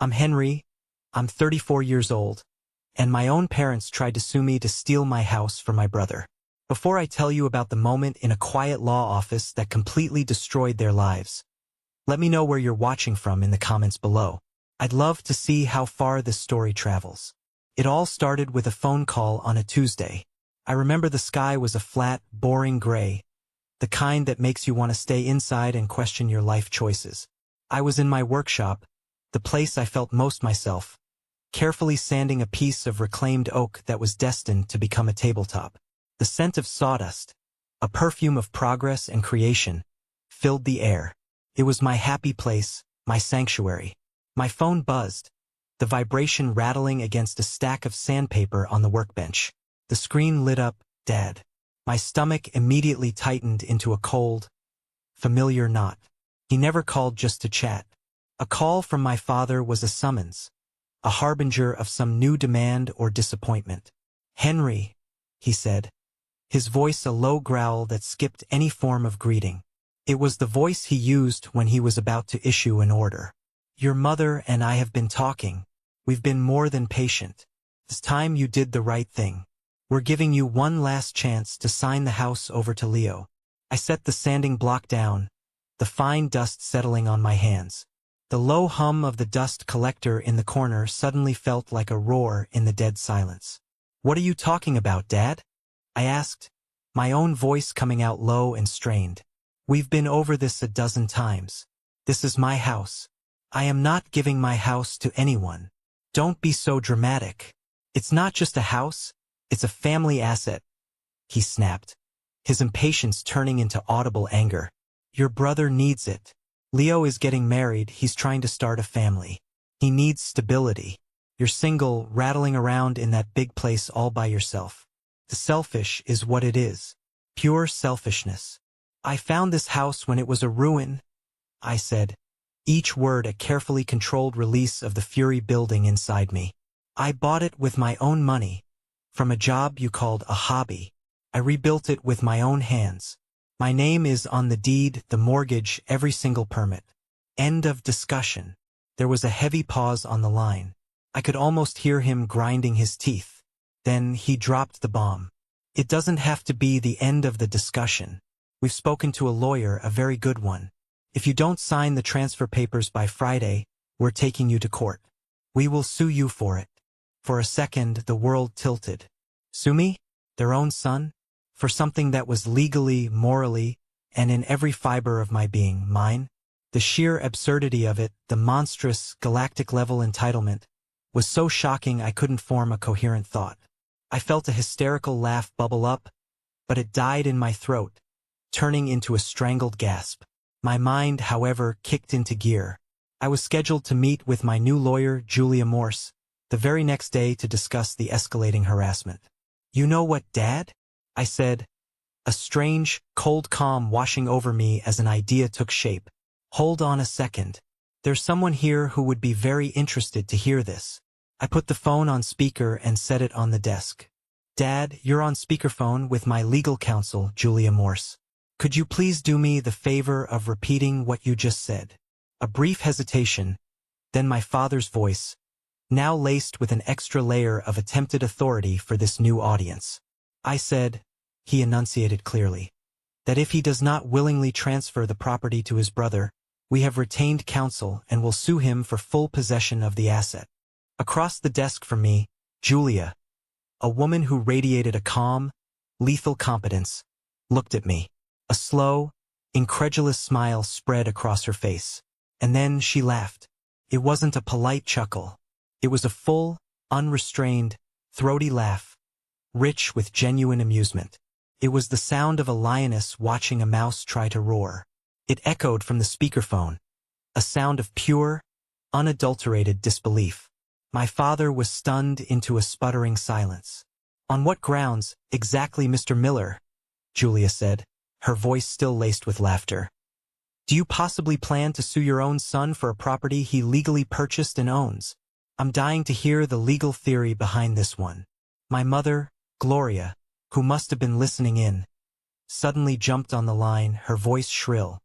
I'm Henry, I'm 34 years old, and my own parents tried to sue me to steal my house for my brother. Before I tell you about the moment in a quiet law office that completely destroyed their lives, let me know where you're watching from in the comments below. I'd love to see how far this story travels. It all started with a phone call on a Tuesday. I remember the sky was a flat, boring gray, the kind that makes you want to stay inside and question your life choices. I was in my workshop, the place I felt most myself, carefully sanding a piece of reclaimed oak that was destined to become a tabletop. The scent of sawdust, a perfume of progress and creation, filled the air. It was my happy place, my sanctuary. My phone buzzed, the vibration rattling against a stack of sandpaper on the workbench. The screen lit up, Dad. My stomach immediately tightened into a cold, familiar knot. He never called just to chat. A call from my father was a summons, a harbinger of some new demand or disappointment. "Henry," he said, his voice a low growl that skipped any form of greeting. It was the voice he used when he was about to issue an order. "Your mother and I have been talking. We've been more than patient. It's time you did the right thing. We're giving you one last chance to sign the house over to Leo." I set the sanding block down, the fine dust settling on my hands. The low hum of the dust collector in the corner suddenly felt like a roar in the dead silence. "What are you talking about, Dad?" I asked, my own voice coming out low and strained. "We've been over this a dozen times. This is my house. I am not giving my house to anyone. Don't be so dramatic. It's not just a house, it's a family asset," he snapped, his impatience turning into audible anger. "Your brother needs it. Leo is getting married, he's trying to start a family. He needs stability. You're single, rattling around in that big place all by yourself. The selfish is what it is. Pure selfishness." "I found this house when it was a ruin," I said, each word a carefully controlled release of the fury building inside me. "I bought it with my own money, from a job you called a hobby. I rebuilt it with my own hands. My name is on the deed, the mortgage, every single permit." End of discussion. There was a heavy pause on the line. I could almost hear him grinding his teeth. Then he dropped the bomb. "It doesn't have to be the end of the discussion. We've spoken to a lawyer, a very good one. If you don't sign the transfer papers by Friday, we're taking you to court. We will sue you for it." For a second, the world tilted. Sue me? Their own son? For something that was legally, morally, and in every fiber of my being, mine? The sheer absurdity of it, the monstrous, galactic-level entitlement, was so shocking I couldn't form a coherent thought. I felt a hysterical laugh bubble up, but it died in my throat, turning into a strangled gasp. My mind, however, kicked into gear. I was scheduled to meet with my new lawyer, Julia Morse, the very next day to discuss the escalating harassment. "You know what, Dad?" I said, a strange, cold calm washing over me as an idea took shape. "Hold on a second. There's someone here who would be very interested to hear this." I put the phone on speaker and set it on the desk. "Dad, you're on speakerphone with my legal counsel, Julia Morse. Could you please do me the favor of repeating what you just said?" A brief hesitation, then my father's voice, now laced with an extra layer of attempted authority for this new audience. "I said," he enunciated clearly, "that if he does not willingly transfer the property to his brother, we have retained counsel and will sue him for full possession of the asset." Across the desk from me, Julia, a woman who radiated a calm, lethal competence, looked at me. A slow, incredulous smile spread across her face, and then she laughed. It wasn't a polite chuckle. It was a full, unrestrained, throaty laugh, rich with genuine amusement. It was the sound of a lioness watching a mouse try to roar. It echoed from the speakerphone, a sound of pure, unadulterated disbelief. My father was stunned into a sputtering silence. "On what grounds, exactly, Mr. Miller?" Julia said, her voice still laced with laughter. "Do you possibly plan to sue your own son for a property he legally purchased and owns? I'm dying to hear the legal theory behind this one." My mother, Gloria, who must have been listening in, suddenly jumped on the line, her voice shrill.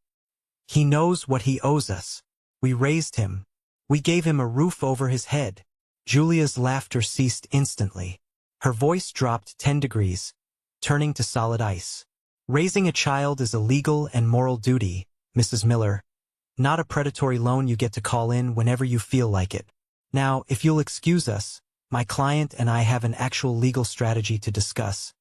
"He knows what he owes us. We raised him. We gave him a roof over his head. Julia's laughter ceased instantly. Her voice dropped 10 degrees, turning to solid ice. Raising a child is a legal and moral duty, Mrs. Miller, not a predatory loan you get to call in whenever you feel like it. Now, if you'll excuse us, my client and I have an actual legal strategy to discuss,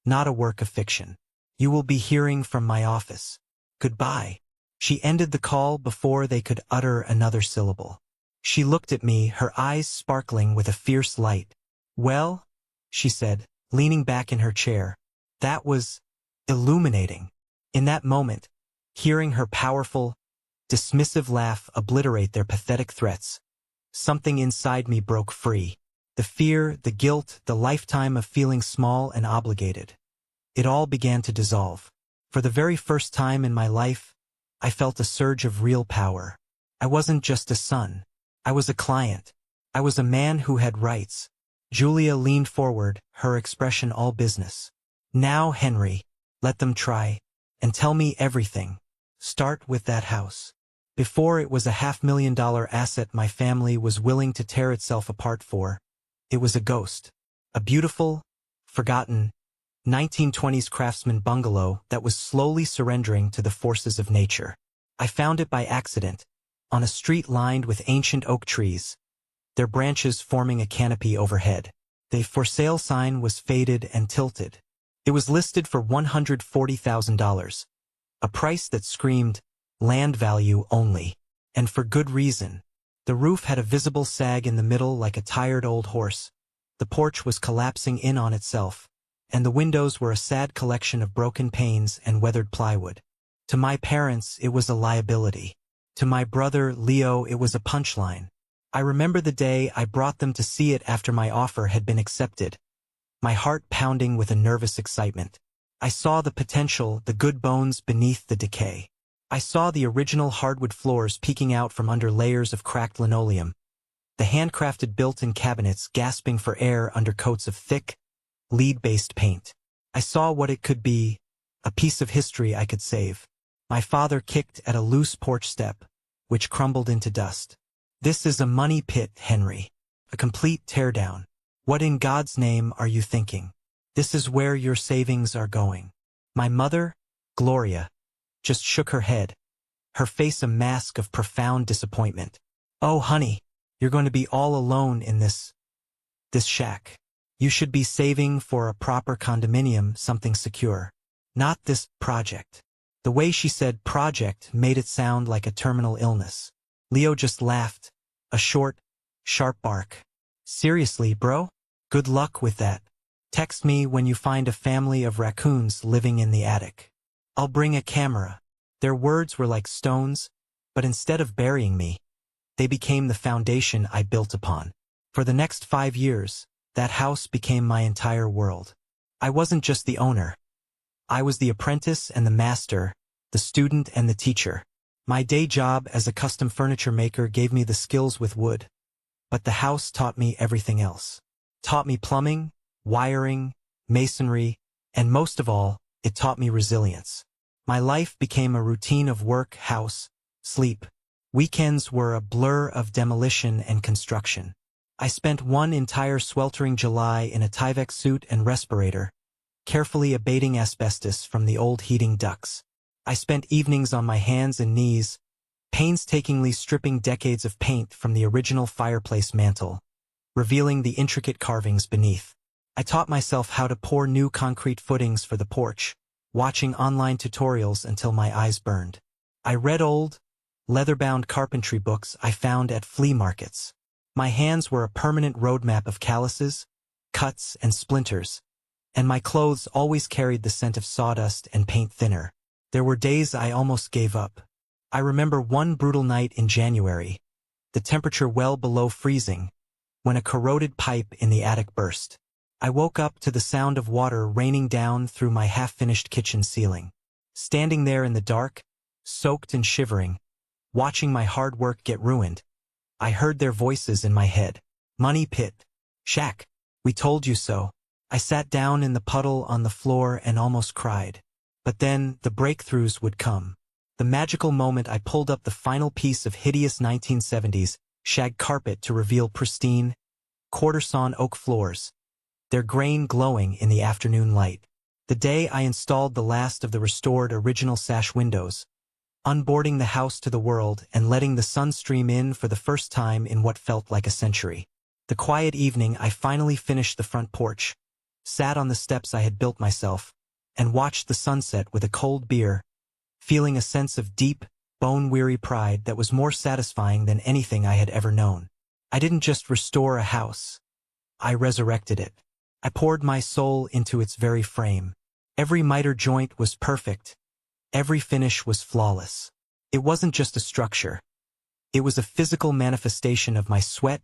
not a work of fiction. You will be hearing from my office. Goodbye. She ended the call before they could utter another syllable. She looked at me, her eyes sparkling with a fierce light. Well, she said, leaning back in her chair. That was illuminating. In that moment, hearing her powerful, dismissive laugh obliterate their pathetic threats, something inside me broke free. The fear, the guilt, the lifetime of feeling small and obligated. It all began to dissolve. For the very first time in my life, I felt a surge of real power. I wasn't just a son. I was a client. I was a man who had rights. Julia leaned forward, her expression all business. Now, Henry, let them try, and tell me everything. Start with that house. Before it was a $500,000 asset my family was willing to tear itself apart for, it was a ghost. A beautiful, forgotten, 1920s craftsman bungalow that was slowly surrendering to the forces of nature. I found it by accident, on a street lined with ancient oak trees, their branches forming a canopy overhead. The for sale sign was faded and tilted. It was listed for $140,000, a price that screamed, land value only. And for good reason. The roof had a visible sag in the middle like a tired old horse. The porch was collapsing in on itself, and the windows were a sad collection of broken panes and weathered plywood. To my parents, it was a liability. To my brother, Leo, it was a punchline. I remember the day I brought them to see it after my offer had been accepted, my heart pounding with a nervous excitement. I saw the potential, the good bones beneath the decay. I saw the original hardwood floors peeking out from under layers of cracked linoleum, the handcrafted built-in cabinets gasping for air under coats of thick, lead-based paint. I saw what it could be, a piece of history I could save. My father kicked at a loose porch step, which crumbled into dust. This is a money pit, Henry. A complete teardown. What in God's name are you thinking? This is where your savings are going. My mother, Gloria, just shook her head, her face a mask of profound disappointment. Oh, honey, you're going to be all alone in this shack. You should be saving for a proper condominium, something secure. Not this project. The way she said project made it sound like a terminal illness. Leo just laughed, a short, sharp bark. Seriously, bro? Good luck with that. Text me when you find a family of raccoons living in the attic. I'll bring a camera. Their words were like stones, but instead of burying me, they became the foundation I built upon. For the next 5 years, that house became my entire world. I wasn't just the owner. I was the apprentice and the master, the student and the teacher. My day job as a custom furniture maker gave me the skills with wood, but the house taught me everything else. Taught me plumbing, wiring, masonry, and most of all, it taught me resilience. My life became a routine of work, house, sleep. Weekends were a blur of demolition and construction. I spent one entire sweltering July in a Tyvek suit and respirator, carefully abating asbestos from the old heating ducts. I spent evenings on my hands and knees, painstakingly stripping decades of paint from the original fireplace mantel, revealing the intricate carvings beneath. I taught myself how to pour new concrete footings for the porch, watching online tutorials until my eyes burned. I read old, leather-bound carpentry books I found at flea markets. My hands were a permanent roadmap of calluses, cuts, and splinters, and my clothes always carried the scent of sawdust and paint thinner. There were days I almost gave up. I remember one brutal night in January, the temperature well below freezing, when a corroded pipe in the attic burst. I woke up to the sound of water raining down through my half-finished kitchen ceiling. Standing there in the dark, soaked and shivering, watching my hard work get ruined, I heard their voices in my head. Money pit. Shack. We told you so. I sat down in the puddle on the floor and almost cried. But then, the breakthroughs would come. The magical moment I pulled up the final piece of hideous 1970s shag carpet to reveal pristine, quarter-sawn oak floors, their grain glowing in the afternoon light. The day I installed the last of the restored original sash windows, unboarding the house to the world and letting the sun stream in for the first time in what felt like a century. The quiet evening I finally finished the front porch, sat on the steps I had built myself, and watched the sunset with a cold beer, feeling a sense of deep, bone-weary pride that was more satisfying than anything I had ever known. I didn't just restore a house. I resurrected it. I poured my soul into its very frame. Every miter joint was perfect. Every finish was flawless. It wasn't just a structure. It was a physical manifestation of my sweat,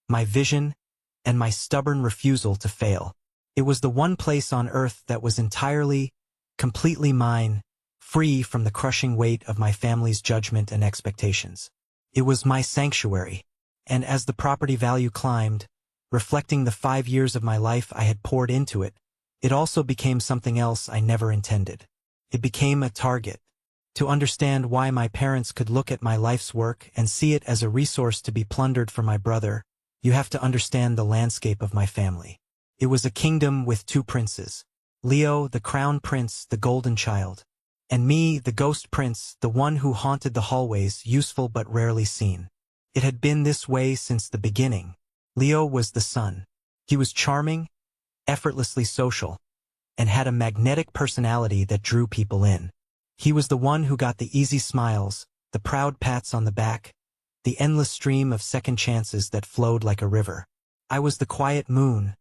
my vision, and my stubborn refusal to fail. It was the one place on earth that was entirely, completely mine, free from the crushing weight of my family's judgment and expectations. It was my sanctuary, and as the property value climbed, reflecting the 5 years of my life I had poured into it, it also became something else I never intended. It became a target. To understand why my parents could look at my life's work and see it as a resource to be plundered for my brother, you have to understand the landscape of my family. It was a kingdom with two princes. Leo, the crown prince, the golden child. And me, the ghost prince, the one who haunted the hallways, useful but rarely seen. It had been this way since the beginning. Leo was the son. He was charming, effortlessly social, and had a magnetic personality that drew people in. He was the one who got the easy smiles, the proud pats on the back, the endless stream of second chances that flowed like a river. I was the quiet moon,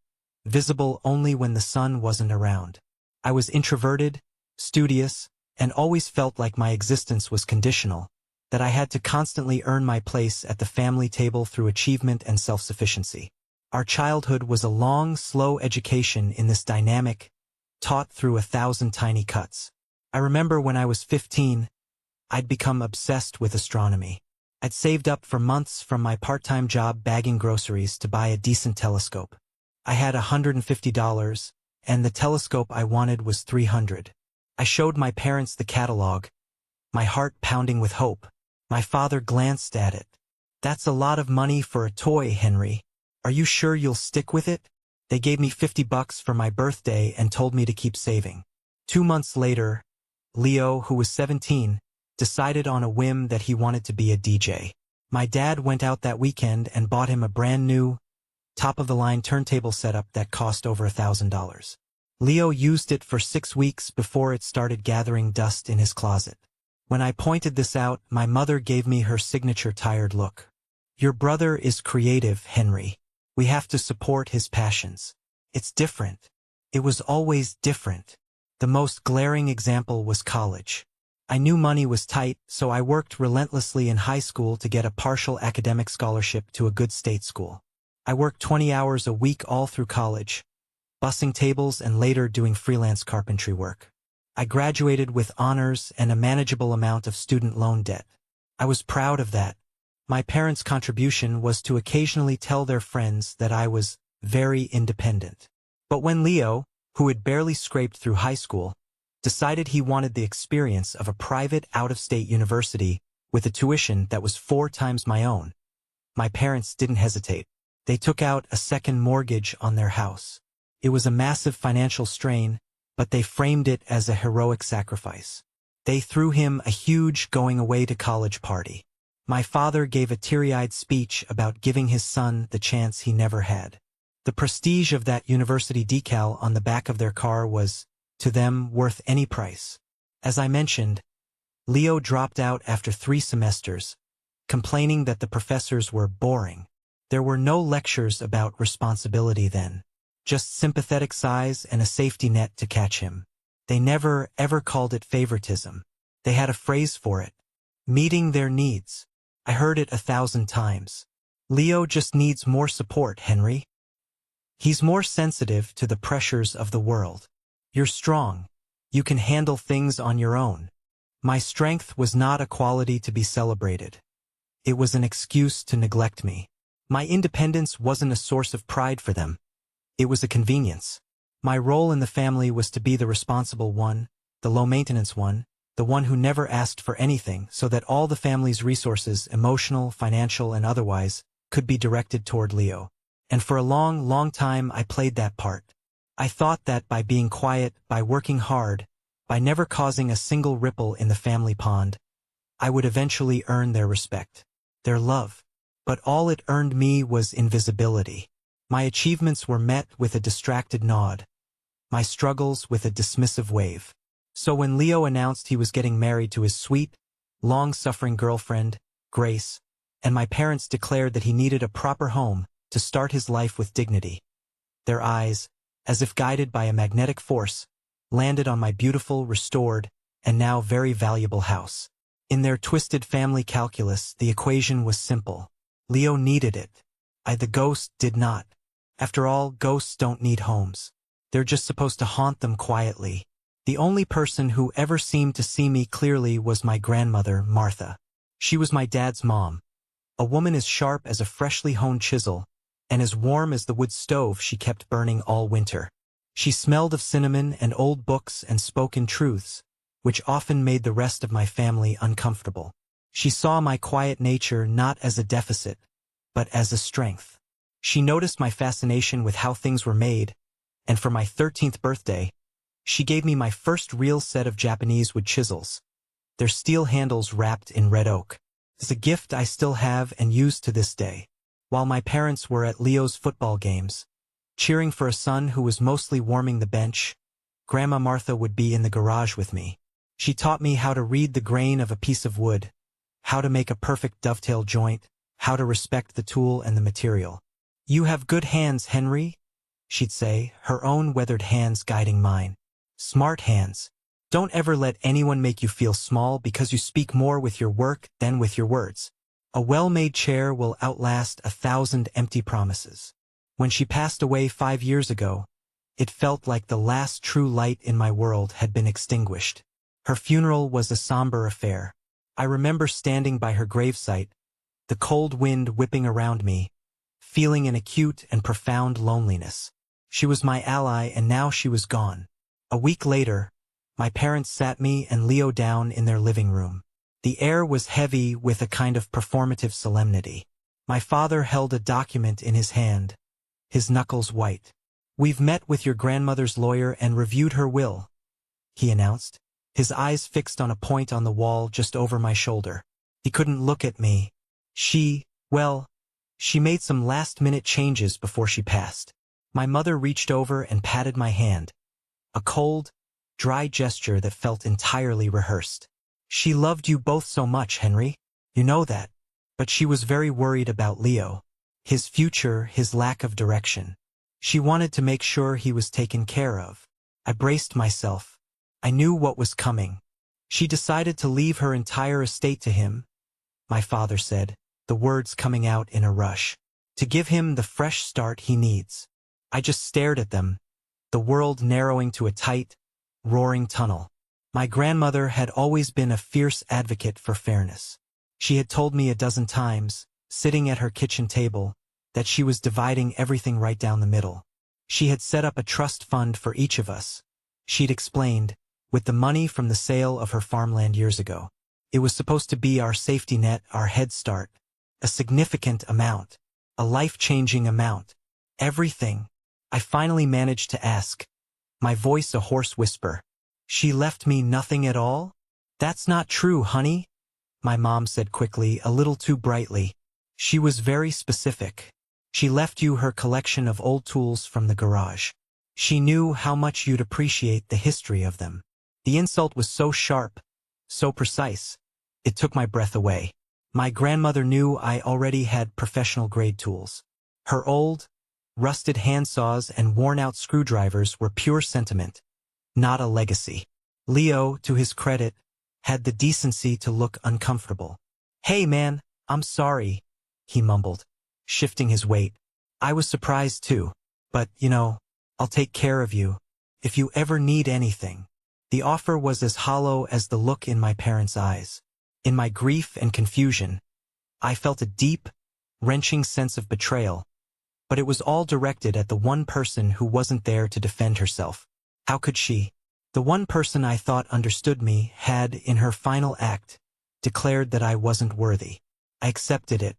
visible only when the sun wasn't around. I was introverted, studious, and always felt like my existence was conditional, that I had to constantly earn my place at the family table through achievement and self-sufficiency. Our childhood was a long, slow education in this dynamic, taught through 1,000 tiny cuts. I remember when I was 15, I'd become obsessed with astronomy. I'd saved up for months from my part-time job bagging groceries to buy a decent telescope. I had $150, and the telescope I wanted was $300. I showed my parents the catalog, my heart pounding with hope. My father glanced at it. "That's a lot of money for a toy, Henry. Are you sure you'll stick with it?" They gave me $50 for my birthday and told me to keep saving. 2 months later, Leo, who was 17, decided on a whim that he wanted to be a DJ. My dad went out that weekend and bought him a brand new, top-of-the-line turntable setup that cost over $1,000. Leo used it for 6 weeks before it started gathering dust in his closet. When I pointed this out, my mother gave me her signature tired look. "Your brother is creative, Henry. We have to support his passions. It's different." It was always different. The most glaring example was college. I knew money was tight, so I worked relentlessly in high school to get a partial academic scholarship to a good state school. I worked 20 hours a week all through college, bussing tables and later doing freelance carpentry work. I graduated with honors and a manageable amount of student loan debt. I was proud of that. My parents' contribution was to occasionally tell their friends that I was very independent. But when Leo, who had barely scraped through high school, decided he wanted the experience of a private out-of-state university with a tuition that was 4 times my own, my parents didn't hesitate. They took out a second mortgage on their house. It was a massive financial strain, but they framed it as a heroic sacrifice. They threw him a huge going-away-to-college party. My father gave a teary-eyed speech about giving his son the chance he never had. The prestige of that university decal on the back of their car was, to them, worth any price. As I mentioned, Leo dropped out after 3 semesters, complaining that the professors were boring. There were no lectures about responsibility then, just sympathetic sighs and a safety net to catch him. They never, ever called it favoritism. They had a phrase for it: meeting their needs. I heard it 1,000 times. "Leo just needs more support, Henry. He's more sensitive to the pressures of the world. You're strong. You can handle things on your own." My strength was not a quality to be celebrated. It was an excuse to neglect me. My independence wasn't a source of pride for them. It was a convenience. My role in the family was to be the responsible one, the low-maintenance one, the one who never asked for anything, so that all the family's resources, emotional, financial, and otherwise, could be directed toward Leo. And for a long, long time I played that part. I thought that by being quiet, by working hard, by never causing a single ripple in the family pond, I would eventually earn their respect, their love. But all it earned me was invisibility. My achievements were met with a distracted nod, my struggles with a dismissive wave. So when Leo announced he was getting married to his sweet, long-suffering girlfriend, Grace, and my parents declared that he needed a proper home to start his life with dignity, their eyes, as if guided by a magnetic force, landed on my beautiful, restored, and now very valuable house. In their twisted family calculus, the equation was simple. Leo needed it. The ghost did not. After all, ghosts don't need homes. They're just supposed to haunt them quietly. The only person who ever seemed to see me clearly was my grandmother, Martha. She was my dad's mom, a woman as sharp as a freshly honed chisel, and as warm as the wood stove she kept burning all winter. She smelled of cinnamon and old books and spoke in truths, which often made the rest of my family uncomfortable. She saw my quiet nature not as a deficit, but as a strength. She noticed my fascination with how things were made, and for my 13th birthday, she gave me my first real set of Japanese wood chisels, their steel handles wrapped in red oak. It's a gift I still have and use to this day. While my parents were at Leo's football games, cheering for a son who was mostly warming the bench, Grandma Martha would be in the garage with me. She taught me how to read the grain of a piece of wood, how to make a perfect dovetail joint, how to respect the tool and the material. "You have good hands, Henry," she'd say, her own weathered hands guiding mine. "Smart hands. Don't ever let anyone make you feel small because you speak more with your work than with your words. A well-made chair will outlast 1,000 empty promises." When she passed away 5 years ago, it felt like the last true light in my world had been extinguished. Her funeral was a somber affair. I remember standing by her gravesite, the cold wind whipping around me, feeling an acute and profound loneliness. She was my ally, and now she was gone. A week later, my parents sat me and Leo down in their living room. The air was heavy with a kind of performative solemnity. My father held a document in his hand, his knuckles white. "We've met with your grandmother's lawyer and reviewed her will," he announced, his eyes fixed on a point on the wall just over my shoulder. He couldn't look at me. She made some last-minute changes before she passed. My mother reached over and patted my hand, a cold, dry gesture that felt entirely rehearsed. "She loved you both so much, Henry. You know that. But she was very worried about Leo, his future, his lack of direction. She wanted to make sure he was taken care of." I braced myself. I knew what was coming. "She decided to leave her entire estate to him," my father said, the words coming out in a rush, "to give him the fresh start he needs." I just stared at them, the world narrowing to a tight, roaring tunnel. My grandmother had always been a fierce advocate for fairness. She had told me a dozen times, sitting at her kitchen table, that she was dividing everything right down the middle. She had set up a trust fund for each of us. She'd explained, with the money from the sale of her farmland years ago. It was supposed to be our safety net, our head start. A significant amount. A life-changing amount. Everything. I finally managed to ask, my voice a hoarse whisper. "She left me nothing at all?" "That's not true, honey," my mom said quickly, a little too brightly. "She was very specific. She left you her collection of old tools from the garage. She knew how much you'd appreciate the history of them." The insult was so sharp, so precise, it took my breath away. My grandmother knew I already had professional-grade tools. Her old, rusted handsaws and worn-out screwdrivers were pure sentiment, not a legacy. Leo, to his credit, had the decency to look uncomfortable. "Hey man, I'm sorry," he mumbled, shifting his weight. I was surprised too. "But, I'll take care of you, if you ever need anything." The offer was as hollow as the look in my parents' eyes. In my grief and confusion, I felt a deep, wrenching sense of betrayal, but it was all directed at the one person who wasn't there to defend herself. How could she? The one person I thought understood me had, in her final act, declared that I wasn't worthy. I accepted it.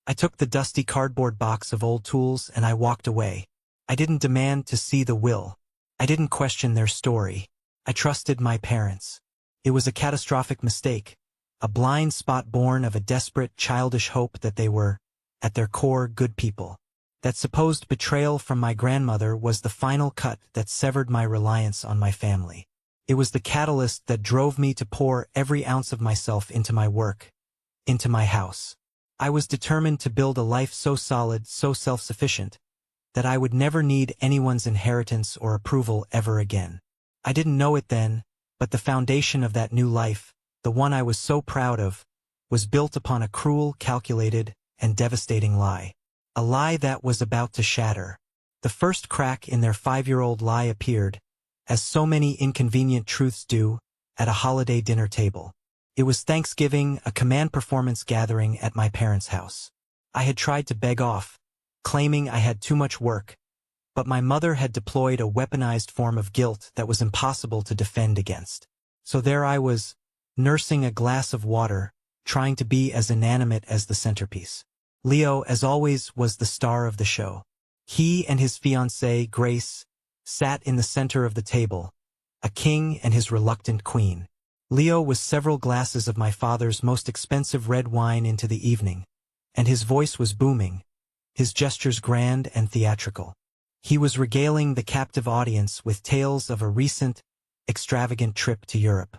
I took the dusty cardboard box of old tools and I walked away. I didn't demand to see the will. I didn't question their story. I trusted my parents. It was a catastrophic mistake, a blind spot born of a desperate, childish hope that they were, at their core, good people. That supposed betrayal from my grandmother was the final cut that severed my reliance on my family. It was the catalyst that drove me to pour every ounce of myself into my work, into my house. I was determined to build a life so solid, so self-sufficient, that I would never need anyone's inheritance or approval ever again. I didn't know it then, but the foundation of that new life, the one I was so proud of, was built upon a cruel, calculated, and devastating lie. A lie that was about to shatter. The first crack in their 5-year-old lie appeared, as so many inconvenient truths do, at a holiday dinner table. It was Thanksgiving, a command performance gathering at my parents' house. I had tried to beg off, claiming I had too much work, but my mother had deployed a weaponized form of guilt that was impossible to defend against. So there I was, nursing a glass of water, trying to be as inanimate as the centerpiece. Leo, as always, was the star of the show. He and his fiancée, Grace, sat in the center of the table, a king and his reluctant queen. Leo was several glasses of my father's most expensive red wine into the evening, and his voice was booming, his gestures grand and theatrical. He was regaling the captive audience with tales of a recent, extravagant trip to Europe.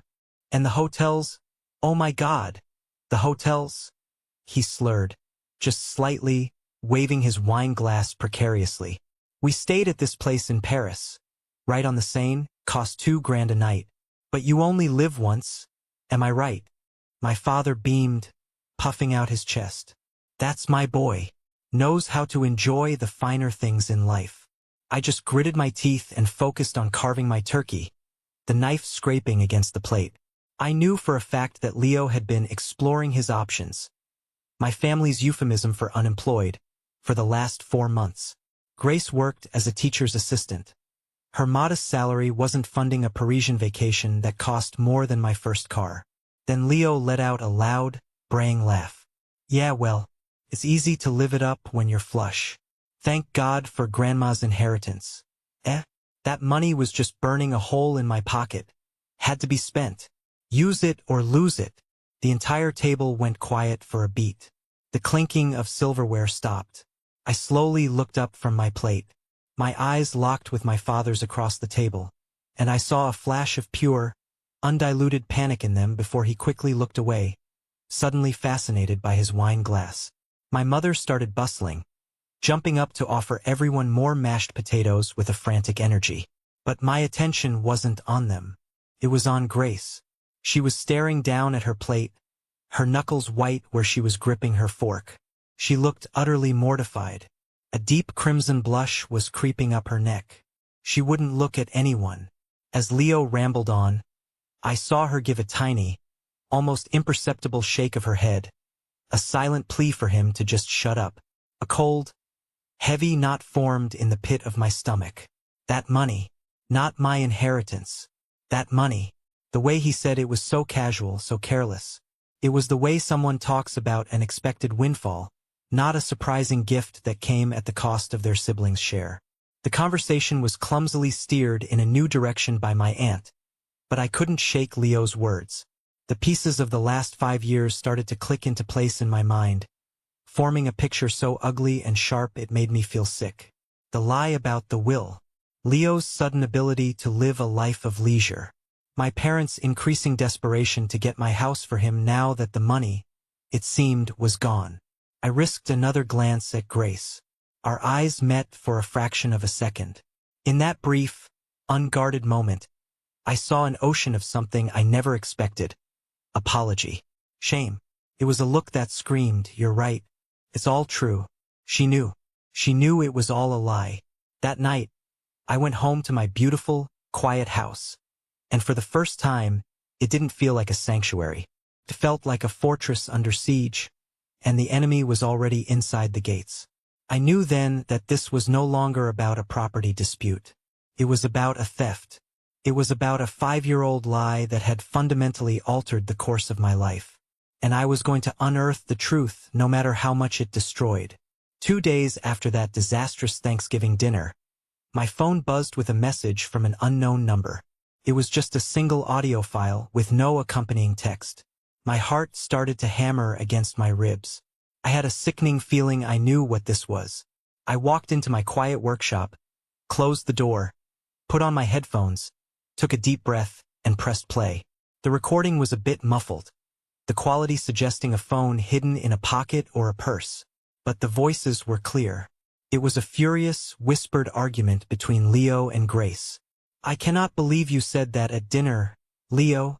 And the hotels? Oh my God! The hotels? He slurred, just slightly, waving his wine glass precariously. We stayed at this place in Paris, right on the Seine, cost $2,000 a night. But you only live once, am I right? My father beamed, puffing out his chest. That's my boy. Knows how to enjoy the finer things in life. I just gritted my teeth and focused on carving my turkey, the knife scraping against the plate. I knew for a fact that Leo had been exploring his options, my family's euphemism for unemployed, for the last 4 months. Grace worked as a teacher's assistant. Her modest salary wasn't funding a Parisian vacation that cost more than my first car. Then Leo let out a loud, braying laugh. Yeah, well, it's easy to live it up when you're flush. Thank God for Grandma's inheritance. That money was just burning a hole in my pocket. Had to be spent. Use it or lose it. The entire table went quiet for a beat. The clinking of silverware stopped. I slowly looked up from my plate. My eyes locked with my father's across the table, and I saw a flash of pure, undiluted panic in them before he quickly looked away, suddenly fascinated by his wine glass. My mother started bustling, jumping up to offer everyone more mashed potatoes with a frantic energy. But my attention wasn't on them. It was on Grace. She was staring down at her plate, her knuckles white where she was gripping her fork. She looked utterly mortified. A deep crimson blush was creeping up her neck. She wouldn't look at anyone. As Leo rambled on, I saw her give a tiny, almost imperceptible shake of her head, a silent plea for him to just shut up. A cold, heavy knot formed in the pit of my stomach. That money, not my inheritance. That money. The way he said it was so casual, so careless. It was the way someone talks about an expected windfall, not a surprising gift that came at the cost of their siblings' share. The conversation was clumsily steered in a new direction by my aunt, but I couldn't shake Leo's words. The pieces of the last 5 years started to click into place in my mind, forming a picture so ugly and sharp it made me feel sick. The lie about the will. Leo's sudden ability to live a life of leisure. My parents' increasing desperation to get my house for him now that the money, it seemed, was gone. I risked another glance at Grace. Our eyes met for a fraction of a second. In that brief, unguarded moment, I saw an ocean of something I never expected. Apology. Shame. It was a look that screamed, "You're right. It's all true." She knew. She knew it was all a lie. That night, I went home to my beautiful, quiet house. And for the first time, it didn't feel like a sanctuary. It felt like a fortress under siege, and the enemy was already inside the gates. I knew then that this was no longer about a property dispute. It was about a theft. It was about a 5-year-old lie that had fundamentally altered the course of my life. And I was going to unearth the truth no matter how much it destroyed. 2 days after that disastrous Thanksgiving dinner, my phone buzzed with a message from an unknown number. It was just a single audio file with no accompanying text. My heart started to hammer against my ribs. I had a sickening feeling I knew what this was. I walked into my quiet workshop, closed the door, put on my headphones, took a deep breath, and pressed play. The recording was a bit muffled, the quality suggesting a phone hidden in a pocket or a purse. But the voices were clear. It was a furious, whispered argument between Leo and Grace. "I cannot believe you said that at dinner, Leo."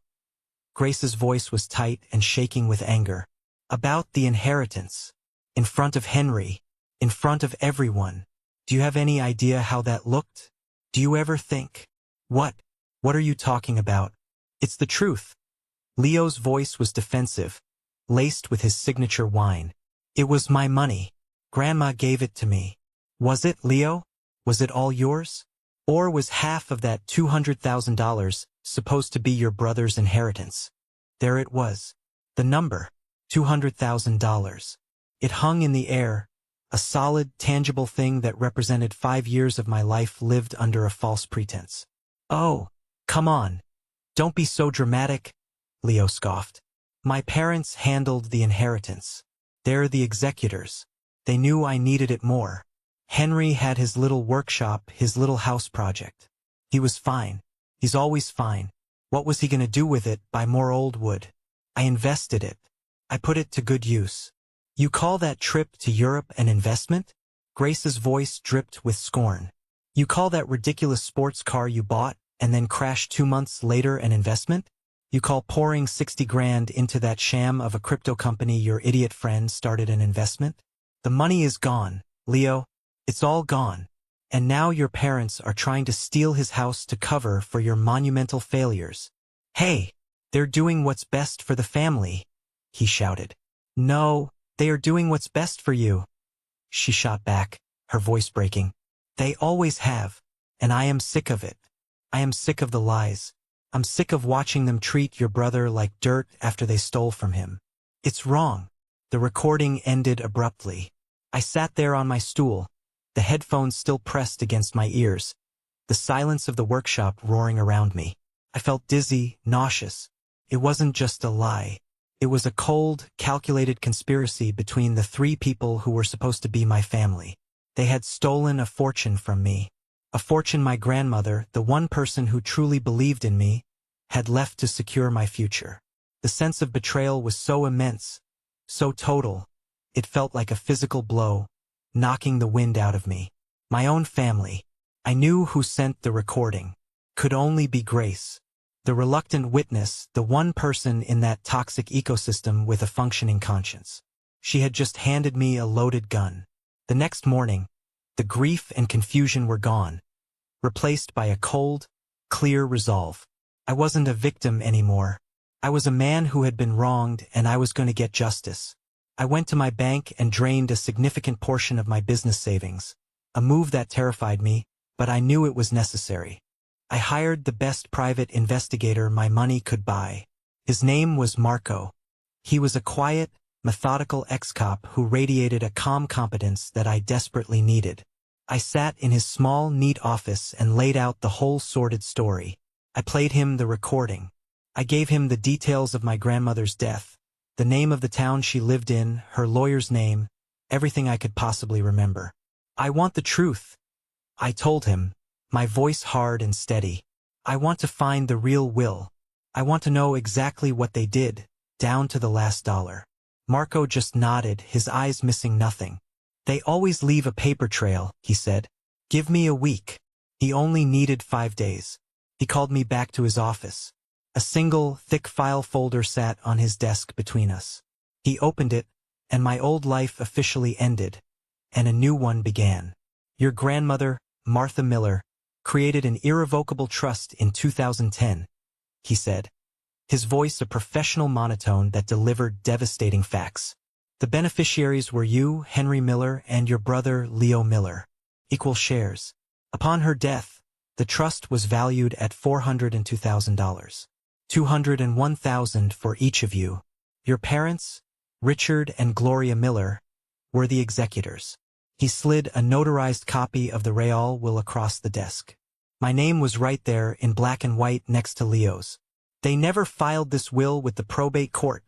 Grace's voice was tight and shaking with anger. "About the inheritance. In front of Henry. In front of everyone. Do you have any idea how that looked? Do you ever think?" What are you talking about? It's the truth." Leo's voice was defensive, laced with his signature whine. "It was my money. Grandma gave it to me." "Was it, Leo? Was it all yours? Or was half of that $200,000 supposed to be your brother's inheritance?" There it was. The number. $200,000. It hung in the air, a solid, tangible thing that represented 5 years of my life lived under a false pretense. "Oh, come on. Don't be so dramatic," Leo scoffed. "My parents handled the inheritance. They're the executors. They knew I needed it more. Henry had his little workshop, his little house project. He was fine. He's always fine. What was he going to do with it? Buy more old wood? I invested it. I put it to good use." "You call that trip to Europe an investment?" Grace's voice dripped with scorn. "You call that ridiculous sports car you bought and then crashed 2 months later an investment? You call pouring 60 grand into that sham of a crypto company your idiot friend started an investment? The money is gone, Leo. It's all gone. And now your parents are trying to steal his house to cover for your monumental failures." "Hey, they're doing what's best for the family," he shouted. "No, they are doing what's best for you," she shot back, her voice breaking. "They always have, and I am sick of it. I am sick of the lies. I'm sick of watching them treat your brother like dirt after they stole from him. It's wrong." The recording ended abruptly. I sat there on my stool, the headphones still pressed against my ears, the silence of the workshop roaring around me. I felt dizzy, nauseous. It wasn't just a lie. It was a cold, calculated conspiracy between the 3 people who were supposed to be my family. They had stolen a fortune from me. A fortune my grandmother, the one person who truly believed in me, had left to secure my future. The sense of betrayal was so immense, so total, it felt like a physical blow, knocking the wind out of me. My own family. I knew who sent the recording. Could only be Grace. The reluctant witness, the one person in that toxic ecosystem with a functioning conscience. She had just handed me a loaded gun. The next morning, the grief and confusion were gone, replaced by a cold, clear resolve. I wasn't a victim anymore. I was a man who had been wronged, and I was going to get justice. I went to my bank and drained a significant portion of my business savings, a move that terrified me, but I knew it was necessary. I hired the best private investigator my money could buy. His name was Marco. He was a quiet, methodical ex-cop who radiated a calm competence that I desperately needed. I sat in his small, neat office and laid out the whole sordid story. I played him the recording. I gave him the details of my grandmother's death, the name of the town she lived in, her lawyer's name, everything I could possibly remember. "I want the truth," I told him, my voice hard and steady. "I want to find the real will. I want to know exactly what they did, down to the last dollar." Marco just nodded, his eyes missing nothing. "They always leave a paper trail," he said. "Give me a week." He only needed 5 days. He called me back to his office. A single, thick file folder sat on his desk between us. He opened it, and my old life officially ended, and a new one began. "Your grandmother, Martha Miller, created an irrevocable trust in 2010, he said, his voice a professional monotone that delivered devastating facts. "The beneficiaries were you, Henry Miller, and your brother, Leo Miller. Equal shares. Upon her death, The trust was valued at $402,000. $201,000 for each of you. Your parents, Richard and Gloria Miller, were the executors. He slid a notarized copy of the Betrayal will across the desk. My name was right there in black and white next to Leo's. They never filed this will with the probate court,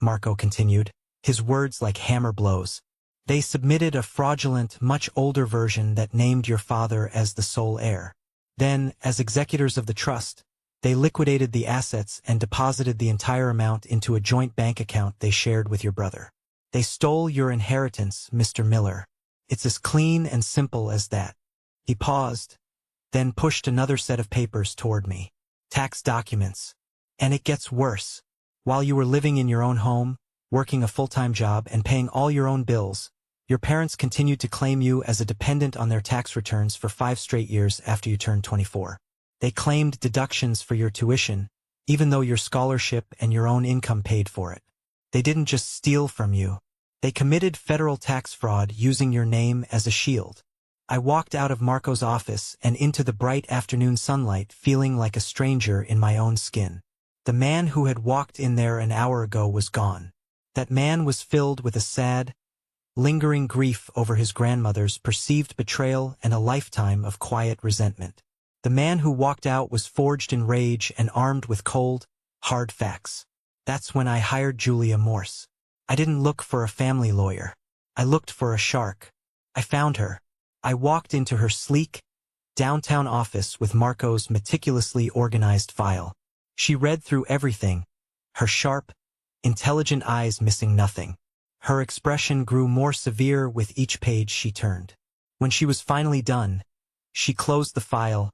Marco continued, his words like hammer blows. They submitted a fraudulent, much older version that named your father as the sole heir. Then, as executors of the trust, they liquidated the assets and deposited the entire amount into a joint bank account they shared with your brother. They stole your inheritance, Mr. Miller. It's as clean and simple as that. He paused, then pushed another set of papers toward me. Tax documents. And it gets worse. While you were living in your own home, working a full-time job and paying all your own bills, your parents continued to claim you as a dependent on their tax returns for 5 straight years after you turned 24. They claimed deductions for your tuition, even though your scholarship and your own income paid for it. They didn't just steal from you. They committed federal tax fraud using your name as a shield. I walked out of Marco's office and into the bright afternoon sunlight feeling like a stranger in my own skin. The man who had walked in there an hour ago was gone. That man was filled with a sad, lingering grief over his grandmother's perceived betrayal and a lifetime of quiet resentment. The man who walked out was forged in rage and armed with cold, hard facts. That's when I hired Julia Morse. I didn't look for a family lawyer. I looked for a shark. I found her. I walked into her sleek, downtown office with Marco's meticulously organized file. She read through everything, her sharp, intelligent eyes missing nothing. Her expression grew more severe with each page she turned. When she was finally done, she closed the file,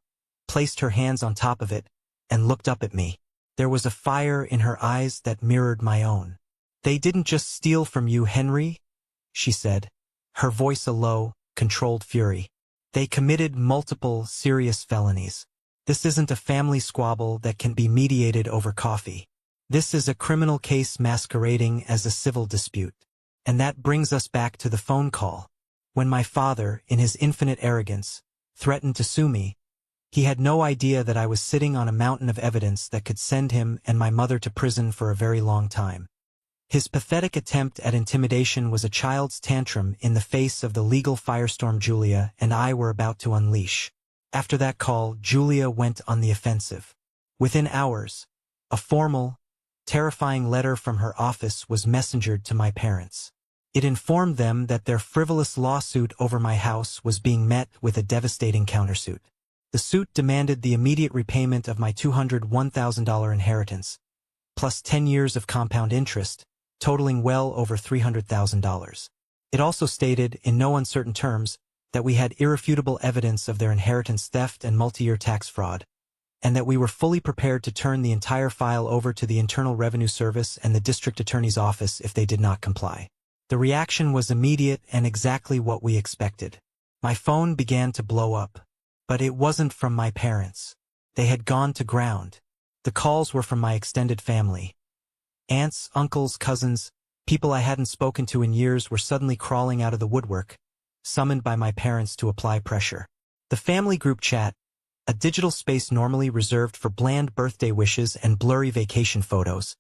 placed her hands on top of it, and looked up at me. There was a fire in her eyes that mirrored my own. They didn't just steal from you, Henry, she said, her voice a low, controlled fury. They committed multiple, serious felonies. This isn't a family squabble that can be mediated over coffee. This is a criminal case masquerading as a civil dispute. And that brings us back to the phone call. When my father, in his infinite arrogance, threatened to sue me, he had no idea that I was sitting on a mountain of evidence that could send him and my mother to prison for a very long time. His pathetic attempt at intimidation was a child's tantrum in the face of the legal firestorm Julia and I were about to unleash. After that call, Julia went on the offensive. Within hours, a formal, terrifying letter from her office was messengered to my parents. It informed them that their frivolous lawsuit over my house was being met with a devastating countersuit. The suit demanded the immediate repayment of my $201,000 inheritance, plus 10 years of compound interest, totaling well over $300,000. It also stated, in no uncertain terms, that we had irrefutable evidence of their inheritance theft and multi-year tax fraud, and that we were fully prepared to turn the entire file over to the Internal Revenue Service and the District Attorney's Office if they did not comply. The reaction was immediate and exactly what we expected. My phone began to blow up. But it wasn't from my parents. They had gone to ground. The calls were from my extended family. Aunts, uncles, cousins, people I hadn't spoken to in years were suddenly crawling out of the woodwork, summoned by my parents to apply pressure. The family group chat, a digital space normally reserved for bland birthday wishes and blurry vacation photos,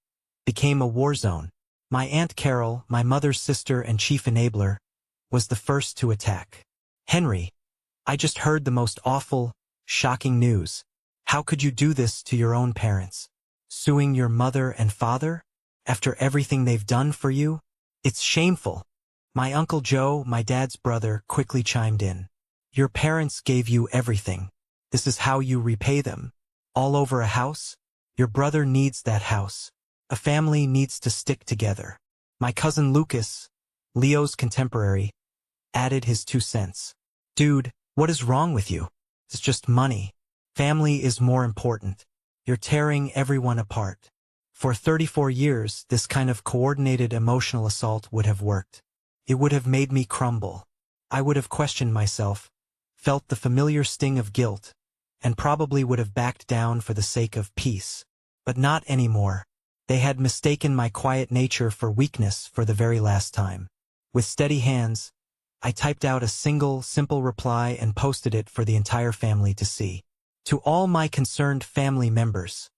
became a war zone. My Aunt Carol, my mother's sister and chief enabler, was the first to attack. Henry, I just heard the most awful, shocking news. How could you do this to your own parents? Suing your mother and father? After everything they've done for you? It's shameful. My Uncle Joe, my dad's brother, quickly chimed in. Your parents gave you everything. This is how you repay them. All over a house? Your brother needs that house. A family needs to stick together. My cousin Lucas, Leo's contemporary, added his 2 cents. Dude, what is wrong with you? It's just money. Family is more important. You're tearing everyone apart. For 34 years, this kind of coordinated emotional assault would have worked. It would have made me crumble. I would have questioned myself, felt the familiar sting of guilt, and probably would have backed down for the sake of peace. But not anymore. They had mistaken my quiet nature for weakness for the very last time. With steady hands, I typed out a single, simple reply and posted it for the entire family to see. To all my concerned family members,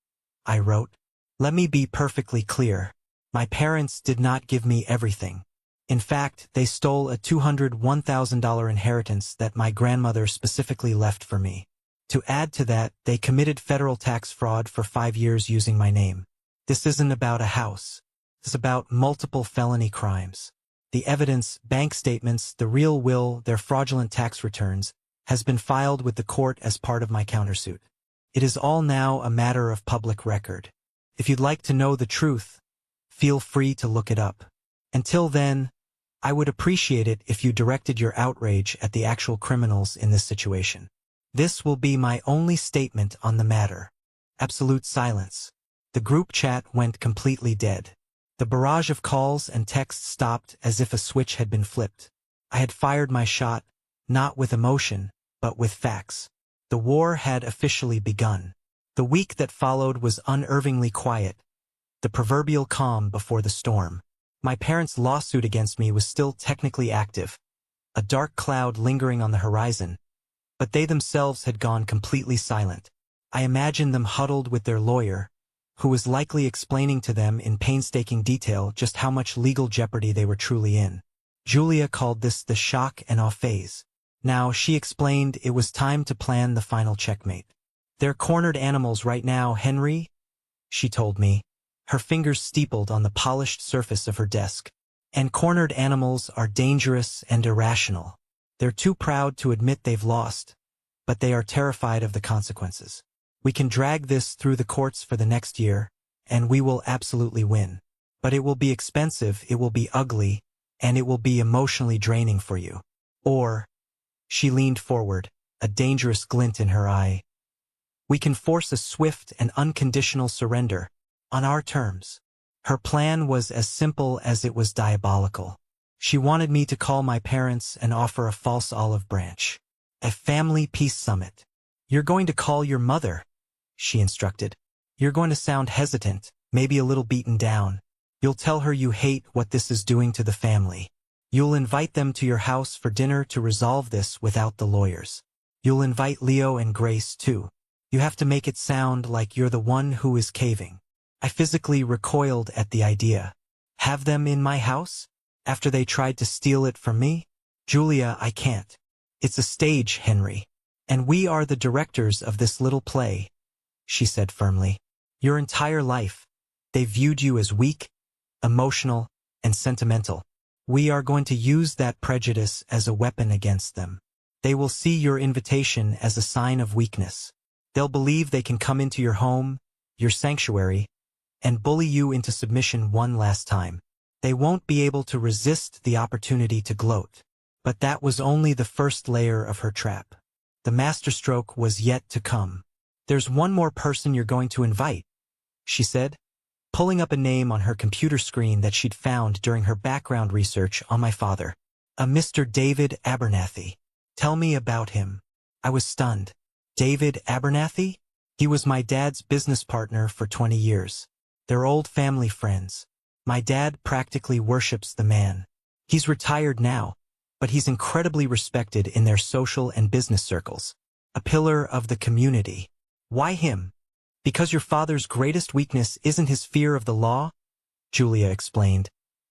I wrote, let me be perfectly clear. My parents did not give me everything. In fact, they stole a $201,000 inheritance that my grandmother specifically left for me. To add to that, they committed federal tax fraud for 5 years using my name. This isn't about a house. It's about multiple felony crimes. The evidence, bank statements, the real will, their fraudulent tax returns, has been filed with the court as part of my countersuit. It is all now a matter of public record. If you'd like to know the truth, feel free to look it up. Until then, I would appreciate it if you directed your outrage at the actual criminals in this situation. This will be my only statement on the matter. Absolute silence. The group chat went completely dead. The barrage of calls and texts stopped as if a switch had been flipped. I had fired my shot, not with emotion, but with facts. The war had officially begun. The week that followed was unervingly quiet, the proverbial calm before the storm. My parents' lawsuit against me was still technically active, a dark cloud lingering on the horizon, but they themselves had gone completely silent. I imagined them huddled with their lawyer, who was likely explaining to them in painstaking detail just how much legal jeopardy they were truly in. Julia called this the shock and awe phase. Now, she explained, it was time to plan the final checkmate. They're cornered animals right now, Henry, she told me, her fingers steepled on the polished surface of her desk. And cornered animals are dangerous and irrational. They're too proud to admit they've lost, but they are terrified of the consequences. We can drag this through the courts for the next year, and we will absolutely win. But it will be expensive, it will be ugly, and it will be emotionally draining for you. Or, she leaned forward, a dangerous glint in her eye, we can force a swift and unconditional surrender, on our terms. Her plan was as simple as it was diabolical. She wanted me to call my parents and offer a false olive branch. A family peace summit. You're going to call your mother, she instructed. You're going to sound hesitant, maybe a little beaten down. You'll tell her you hate what this is doing to the family. You'll invite them to your house for dinner to resolve this without the lawyers. You'll invite Leo and Grace too. You have to make it sound like you're the one who is caving. I physically recoiled at the idea. Have them in my house? After they tried to steal it from me? Julia, I can't. It's a stage, Henry. And we are the directors of this little play, she said firmly. Your entire life, they viewed you as weak, emotional, and sentimental. We are going to use that prejudice as a weapon against them. They will see your invitation as a sign of weakness. They'll believe they can come into your home, your sanctuary, and bully you into submission one last time. They won't be able to resist the opportunity to gloat. But that was only the first layer of her trap. The masterstroke was yet to come. There's one more person you're going to invite, she said, pulling up a name on her computer screen that she'd found during her background research on my father. A Mr. David Abernathy. Tell me about him. I was stunned. David Abernathy? He was my dad's business partner for 20 years. They're old family friends. My dad practically worships the man. He's retired now, but he's incredibly respected in their social and business circles. A pillar of the community. Why him? Because your father's greatest weakness isn't his fear of the law? Julia explained,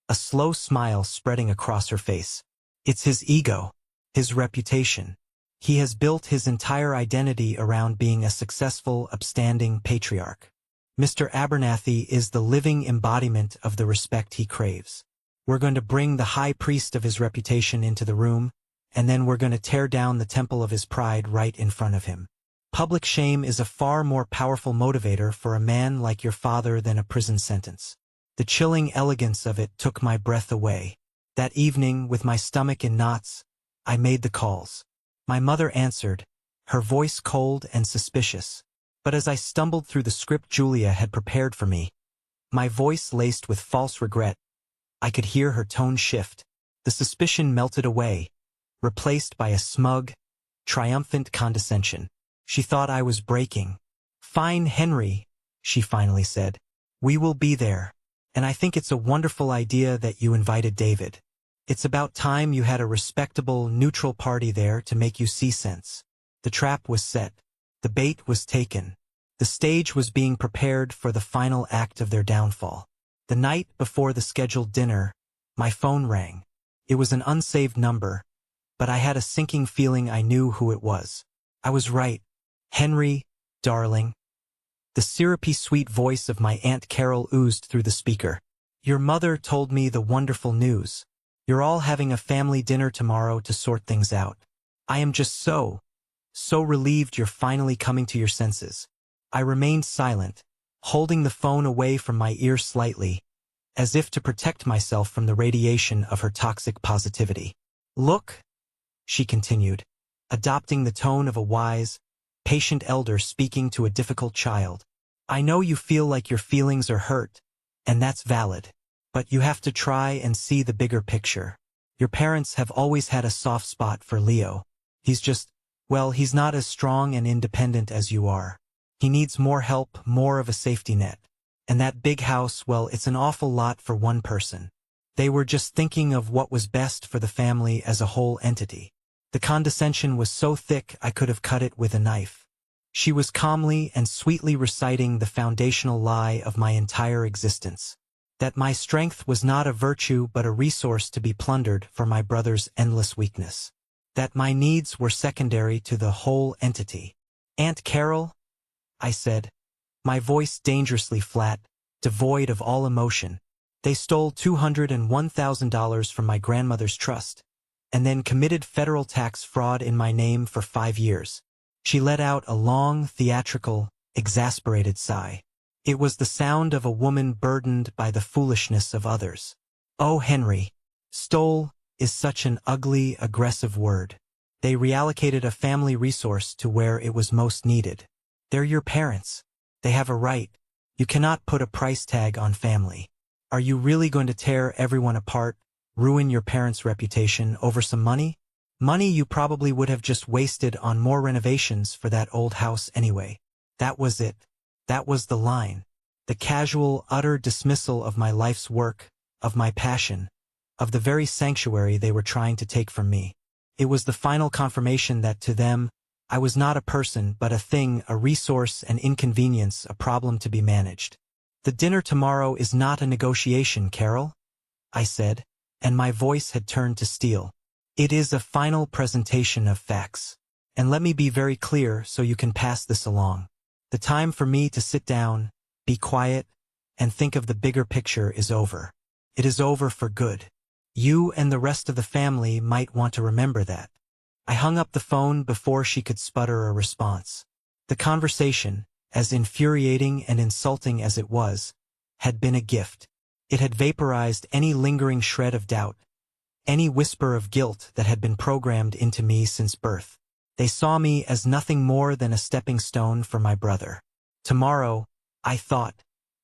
a slow smile spreading across her face. It's his ego, his reputation. He has built his entire identity around being a successful, upstanding patriarch. Mr. Abernathy is the living embodiment of the respect he craves. We're going to bring the high priest of his reputation into the room, and then we're going to tear down the temple of his pride right in front of him. Public shame is a far more powerful motivator for a man like your father than a prison sentence. The chilling elegance of it took my breath away. That evening, with my stomach in knots, I made the calls. My mother answered, her voice cold and suspicious. But as I stumbled through the script Julia had prepared for me, my voice laced with false regret, I could hear her tone shift. The suspicion melted away, replaced by a smug, triumphant condescension. She thought I was breaking. Fine, Henry, she finally said. We will be there. And I think it's a wonderful idea that you invited David. It's about time you had a respectable, neutral party there to make you see sense. The trap was set. The bait was taken. The stage was being prepared for the final act of their downfall. The night before the scheduled dinner, my phone rang. It was an unsaved number, but I had a sinking feeling I knew who it was. I was right. Henry, darling. The syrupy sweet voice of my Aunt Carol oozed through the speaker. Your mother told me the wonderful news. You're all having a family dinner tomorrow to sort things out. I am just so relieved you're finally coming to your senses. I remained silent, holding the phone away from my ear slightly, as if to protect myself from the radiation of her toxic positivity. Look, she continued, adopting the tone of a wise, patient elder speaking to a difficult child. I know you feel like your feelings are hurt, and that's valid. But you have to try and see the bigger picture. Your parents have always had a soft spot for Leo. He's not as strong and independent as you are. He needs more help, more of a safety net. And that big house, well, it's an awful lot for one person. They were just thinking of what was best for the family as a whole entity. The condescension was so thick I could have cut it with a knife. She was calmly and sweetly reciting the foundational lie of my entire existence. That my strength was not a virtue but a resource to be plundered for my brother's endless weakness. That my needs were secondary to the whole entity. Aunt Carol, I said, my voice dangerously flat, devoid of all emotion. They stole $201,000 from my grandmother's trust, and then committed federal tax fraud in my name for 5 years. She let out a long, theatrical, exasperated sigh. It was the sound of a woman burdened by the foolishness of others. Oh, Henry, stole is such an ugly, aggressive word. They reallocated a family resource to where it was most needed. They're your parents. They have a right. You cannot put a price tag on family. Are you really going to tear everyone apart, ruin your parents' reputation over some money? Money you probably would have just wasted on more renovations for that old house anyway. That was it. That was the line. The casual, utter dismissal of my life's work, of my passion, of the very sanctuary they were trying to take from me. It was the final confirmation that to them, I was not a person but a thing, a resource, an inconvenience, a problem to be managed. The dinner tomorrow is not a negotiation, Carol, I said, and my voice had turned to steel. It is a final presentation of facts. And let me be very clear so you can pass this along. The time for me to sit down, be quiet, and think of the bigger picture is over. It is over for good. You and the rest of the family might want to remember that. I hung up the phone before she could sputter a response. The conversation, as infuriating and insulting as it was, had been a gift. It had vaporized any lingering shred of doubt, any whisper of guilt that had been programmed into me since birth. They saw me as nothing more than a stepping stone for my brother. Tomorrow, I thought,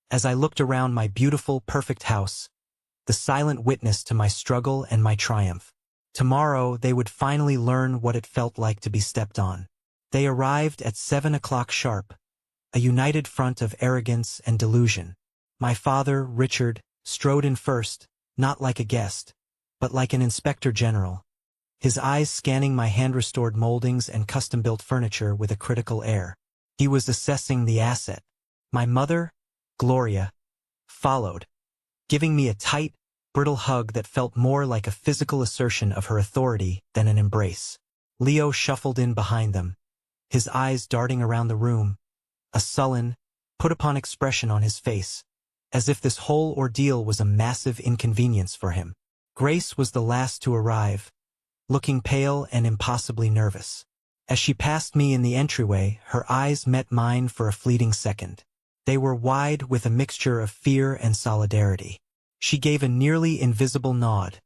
as I looked around my beautiful, perfect house, the silent witness to my struggle and my triumph. Tomorrow they would finally learn what it felt like to be stepped on. They arrived at 7 o'clock sharp, a united front of arrogance and delusion. My father, Richard, strode in first, not like a guest, but like an inspector general, his eyes scanning my hand-restored moldings and custom-built furniture with a critical air. He was assessing the asset. My mother, Gloria, followed, giving me a tight, brittle hug that felt more like a physical assertion of her authority than an embrace. Leo shuffled in behind them, his eyes darting around the room, a sullen, put-upon expression on his face, as if this whole ordeal was a massive inconvenience for him. Grace was the last to arrive, looking pale and impossibly nervous. As she passed me in the entryway, her eyes met mine for a fleeting second. They were wide with a mixture of fear and solidarity. She gave a nearly invisible nod,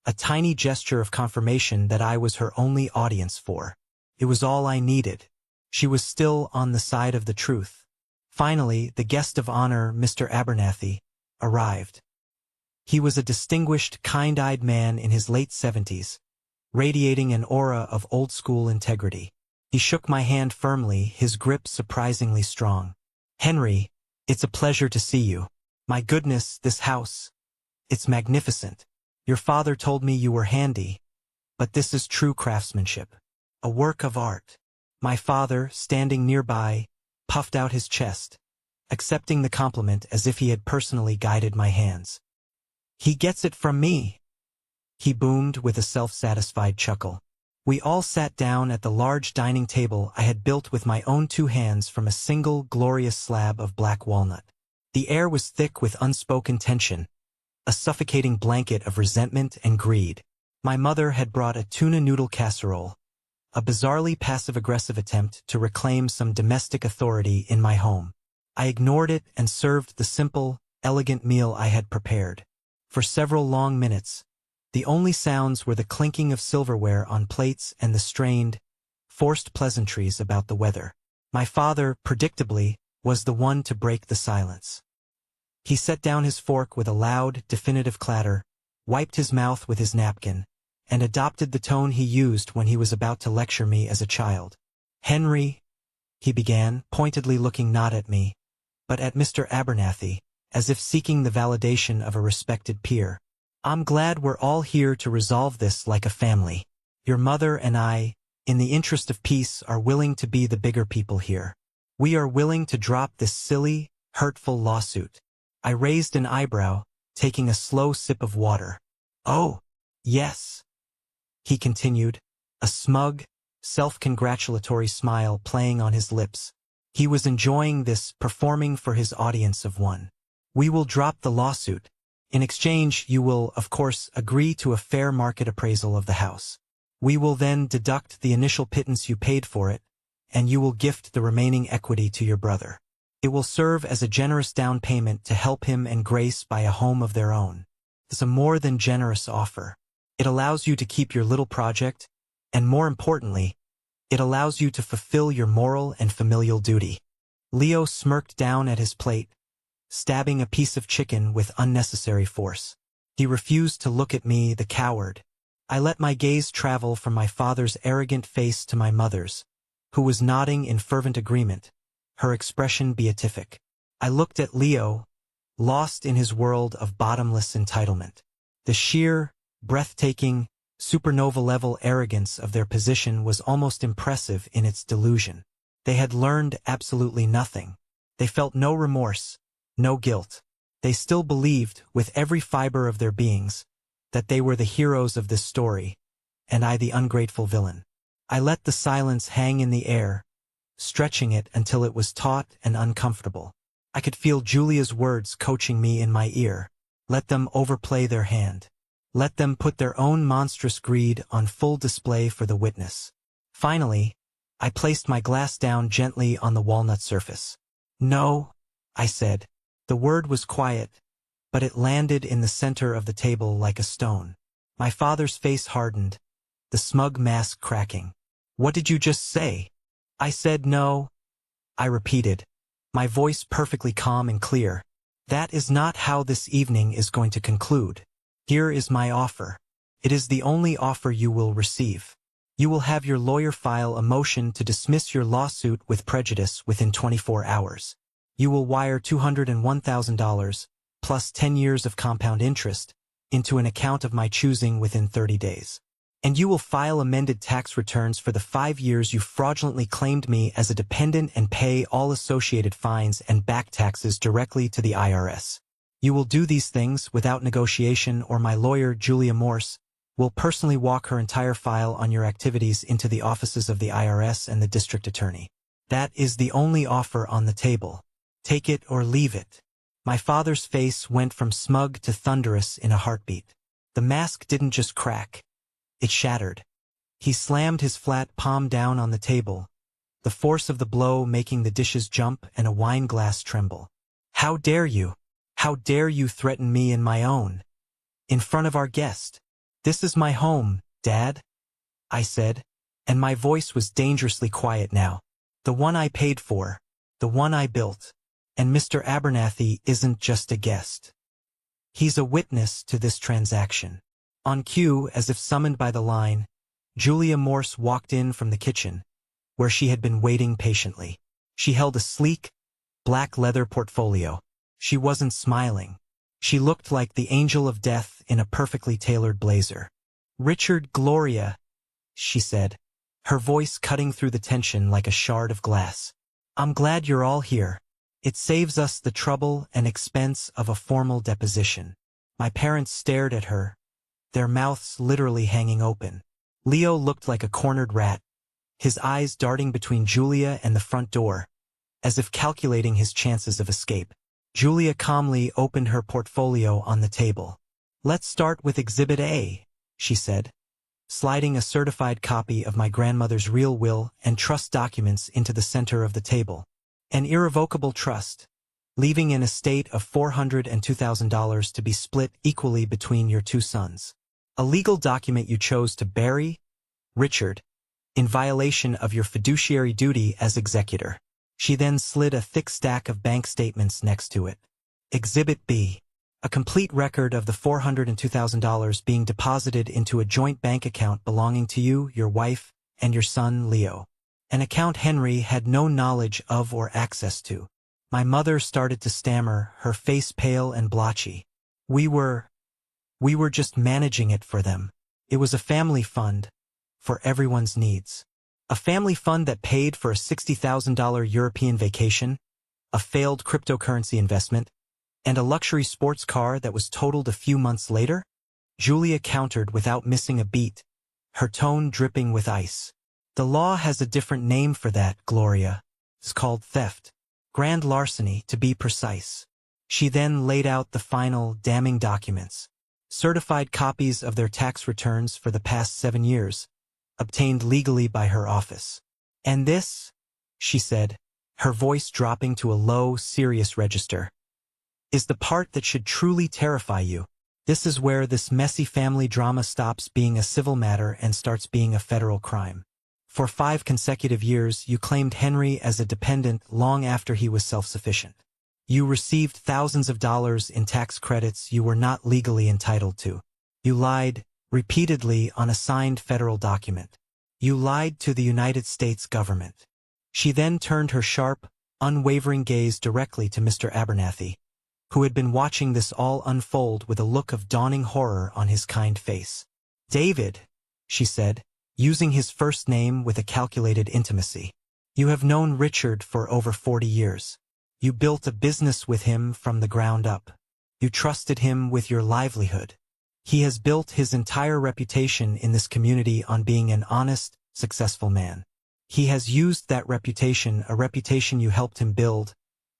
a tiny gesture of confirmation that I was her only audience for. It was all I needed. She was still on the side of the truth. Finally, the guest of honor, Mr. Abernathy, arrived. He was a distinguished, kind-eyed man in his late 70s, radiating an aura of old-school integrity. He shook my hand firmly, his grip surprisingly strong. Henry, it's a pleasure to see you. My goodness, this house. It's magnificent. Your father told me you were handy, but this is true craftsmanship. A work of art. My father, standing nearby, puffed out his chest, accepting the compliment as if he had personally guided my hands. "He gets it from me," he boomed with a self-satisfied chuckle. We all sat down at the large dining table I had built with my own 2 hands from a single glorious slab of black walnut. The air was thick with unspoken tension, a suffocating blanket of resentment and greed. My mother had brought a tuna noodle casserole, a bizarrely passive-aggressive attempt to reclaim some domestic authority in my home. I ignored it and served the simple, elegant meal I had prepared. For several long minutes, the only sounds were the clinking of silverware on plates and the strained, forced pleasantries about the weather. My father, predictably, was the one to break the silence. He set down his fork with a loud, definitive clatter, wiped his mouth with his napkin, and adopted the tone he used when he was about to lecture me as a child. "Henry," he began, pointedly looking not at me, but at Mr. Abernathy, as if seeking the validation of a respected peer. "I'm glad we're all here to resolve this like a family. Your mother and I, in the interest of peace, are willing to be the bigger people here. We are willing to drop this silly, hurtful lawsuit." I raised an eyebrow, taking a slow sip of water. "Oh, yes," he continued, a smug, self-congratulatory smile playing on his lips. He was enjoying this, performing for his audience of one. "We will drop the lawsuit. In exchange, you will, of course, agree to a fair market appraisal of the house. We will then deduct the initial pittance you paid for it, and you will gift the remaining equity to your brother. It will serve as a generous down payment to help him and Grace buy a home of their own. It's a more than generous offer. It allows you to keep your little project, and more importantly, it allows you to fulfill your moral and familial duty." Leo smirked down at his plate, stabbing a piece of chicken with unnecessary force. He refused to look at me, the coward. I let my gaze travel from my father's arrogant face to my mother's, who was nodding in fervent agreement, her expression beatific. I looked at Leo, lost in his world of bottomless entitlement. The sheer, breathtaking, supernova-level arrogance of their position was almost impressive in its delusion. They had learned absolutely nothing. They felt no remorse, no guilt. They still believed, with every fiber of their beings, that they were the heroes of this story, and I the ungrateful villain. I let the silence hang in the air, stretching it until it was taut and uncomfortable. I could feel Julia's words coaching me in my ear. Let them overplay their hand. Let them put their own monstrous greed on full display for the witness. Finally, I placed my glass down gently on the walnut surface. "No," I said. The word was quiet, but it landed in the center of the table like a stone. My father's face hardened, the smug mask cracking. "What did you just say?" "I said no," I repeated, my voice perfectly calm and clear. "That is not how this evening is going to conclude. Here is my offer. It is the only offer you will receive. You will have your lawyer file a motion to dismiss your lawsuit with prejudice within 24 hours. You will wire $201,000, plus 10 years of compound interest, into an account of my choosing within 30 days. And you will file amended tax returns for the 5 years you fraudulently claimed me as a dependent and pay all associated fines and back taxes directly to the IRS. You will do these things without negotiation, or my lawyer, Julia Morse, will personally walk her entire file on your activities into the offices of the IRS and the district attorney. That is the only offer on the table. Take it or leave it." My father's face went from smug to thunderous in a heartbeat. The mask didn't just crack. It shattered. He slammed his flat palm down on the table, the force of the blow making the dishes jump and a wine glass tremble. "How dare you? How dare you threaten me in my own? In front of our guest? This is my home, Dad," I said, and my voice was dangerously quiet now. "The one I paid for, the one I built. And Mr. Abernathy isn't just a guest. He's a witness to this transaction." On cue, as if summoned by the line, Julia Morse walked in from the kitchen, where she had been waiting patiently. She held a sleek, black leather portfolio. She wasn't smiling. She looked like the angel of death in a perfectly tailored blazer. "Richard, Gloria," she said. her voice cutting through the tension like a shard of glass. "I'm glad you're all here. It saves us the trouble and expense of a formal deposition." My parents stared at her, their mouths literally hanging open. Leo looked like a cornered rat, his eyes darting between Julia and the front door, as if calculating his chances of escape. Julia calmly opened her portfolio on the table. "Let's start with Exhibit A," she said, sliding a certified copy of my grandmother's real will and trust documents into the center of the table. An irrevocable trust, leaving an estate of $402,000 to be split equally between your two sons. A legal document you chose to bury, Richard, in violation of your fiduciary duty as executor. She then slid a thick stack of bank statements next to it. Exhibit B. A complete record of the $402,000 being deposited into a joint bank account belonging to you, your wife, and your son, Leo. An account Henry had no knowledge of or access to. My mother started to stammer, her face pale and blotchy. We were just managing it for them. It was a family fund, for everyone's needs. A family fund that paid for a $60,000 European vacation, a failed cryptocurrency investment, and a luxury sports car that was totaled a few months later? Julia countered without missing a beat, her tone dripping with ice. "The law has a different name for that, Gloria. It's called theft. Grand larceny, to be precise." She then laid out the final, damning documents. Certified copies of their tax returns for the past 7 years, obtained legally by her office. "And this," she said, her voice dropping to a low, serious register, "is the part that should truly terrify you. This is where this messy family drama stops being a civil matter and starts being a federal crime. For 5 consecutive years, you claimed Henry as a dependent long after he was self-sufficient. You received thousands of dollars in tax credits you were not legally entitled to. You lied, repeatedly, on a signed federal document. You lied to the United States government." She then turned her sharp, unwavering gaze directly to Mr. Abernathy, who had been watching this all unfold with a look of dawning horror on his kind face. "David," she said, using his first name with a calculated intimacy, "you have known Richard for over 40 years. You built a business with him from the ground up. You trusted him with your livelihood. He has built his entire reputation in this community on being an honest, successful man. He has used that reputation, a reputation you helped him build,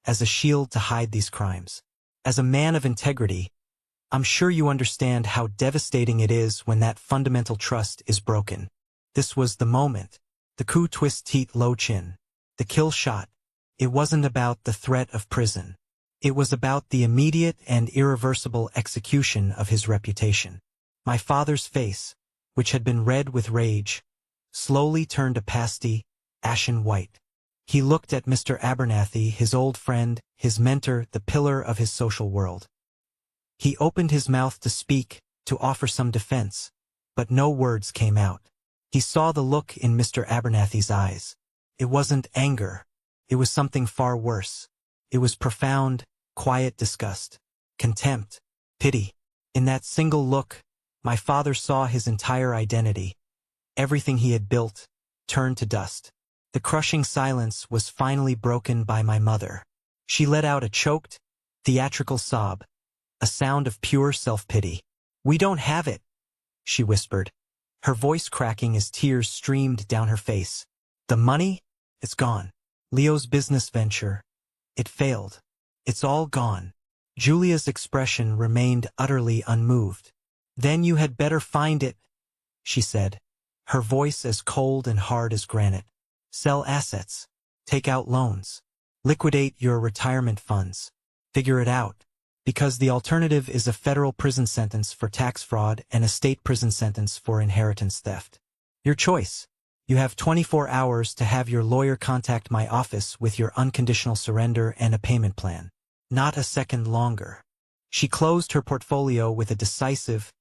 as a shield to hide these crimes. As a man of integrity, I'm sure you understand how devastating it is when that fundamental trust is broken. This was the moment. The coup twist teat low chin. The kill shot. It wasn't about the threat of prison. It was about the immediate and irreversible execution of his reputation. My father's face, which had been red with rage, slowly turned a pasty, ashen white. He looked at Mr. Abernathy, his old friend, his mentor, the pillar of his social world. He opened his mouth to speak, to offer some defense, but no words came out. He saw the look in Mr. Abernathy's eyes. It wasn't anger. It was something far worse. It was profound, quiet disgust, contempt, pity. In that single look, my father saw his entire identity. Everything he had built turned to dust. The crushing silence was finally broken by my mother. She let out a choked, theatrical sob, a sound of pure self-pity. "We don't have it," she whispered, her voice cracking as tears streamed down her face. "The money? It's gone. Leo's business venture. It failed. It's all gone." Julia's expression remained utterly unmoved. "Then you had better find it," she said, her voice as cold and hard as granite. "Sell assets. Take out loans. Liquidate your retirement funds. Figure it out. Because the alternative is a federal prison sentence for tax fraud and a state prison sentence for inheritance theft. Your choice. You have 24 hours to have your lawyer contact my office with your unconditional surrender and a payment plan. Not a second longer." She closed her portfolio with a decisive,